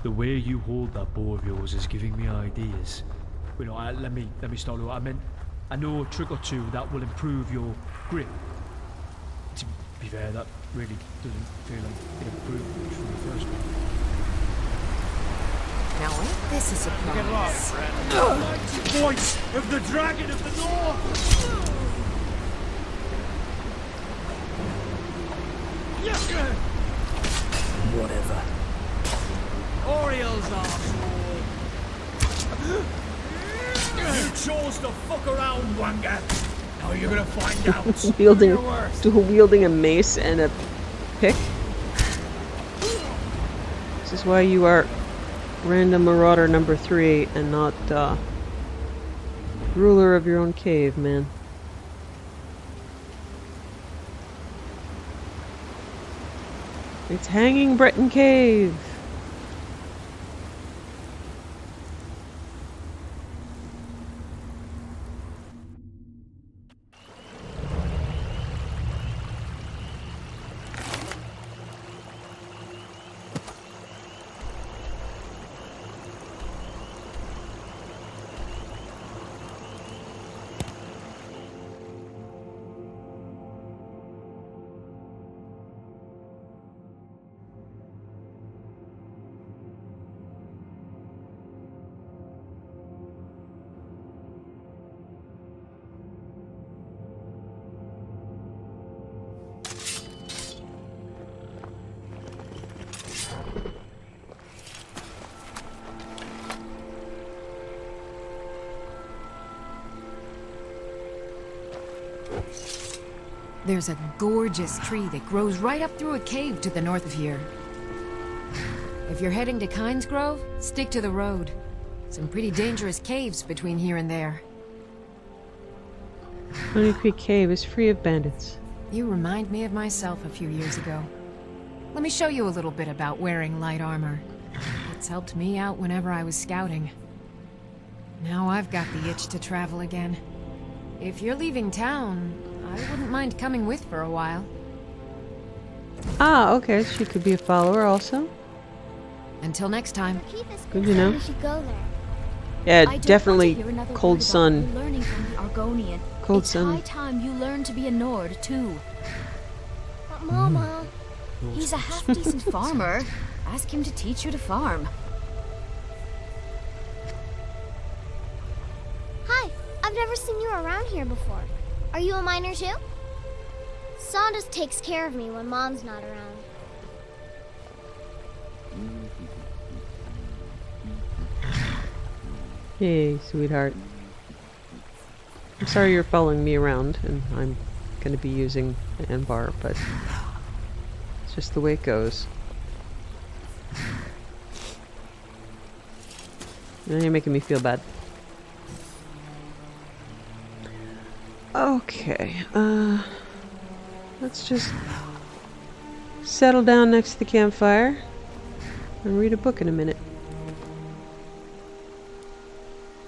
The way you hold that bow of yours is giving me ideas. Wait, no, let me start over. I know a trick or two that will improve your grip. To be fair, that really doesn't feel like it improved much from the first one. Now ain't this a surprise? Get lost, Voice of the Dragon of the North! Whatever. Oriel's arsehole! You chose to fuck around, Wanga! Now you're gonna find out! Wielding a mace and a pick. This is why you are random marauder number 3 and not ruler of your own cave, man. It's Hanging Breton Cave. There's a gorgeous tree that grows right up through a cave to the north of here. If you're heading to Kynes Grove, stick to the road. Some pretty dangerous caves between here and there. Honey Creek Cave is free of bandits. You remind me of myself a few years ago. Let me show you a little bit about wearing light armor. It's helped me out whenever I was scouting. Now I've got the itch to travel again. If you're leaving town, I wouldn't mind coming with for a while. Ah, okay, she could be a follower also. Until next time. Good to know. We should go there. Yeah, definitely cold sun. Learning from the Argonian. Cold it's sun. high time you learn to be a Nord too. But Mama, he's a half-decent farmer. Ask him to teach you to farm. Hi, I've never seen you around here before. Are you a miner too? Saunders takes care of me when Mom's not around. Hey, sweetheart. I'm sorry you're following me around, and I'm going to be using an N-bar, but it's just the way it goes. Now you're making me feel bad. Okay, let's just settle down next to the campfire and read a book in a minute.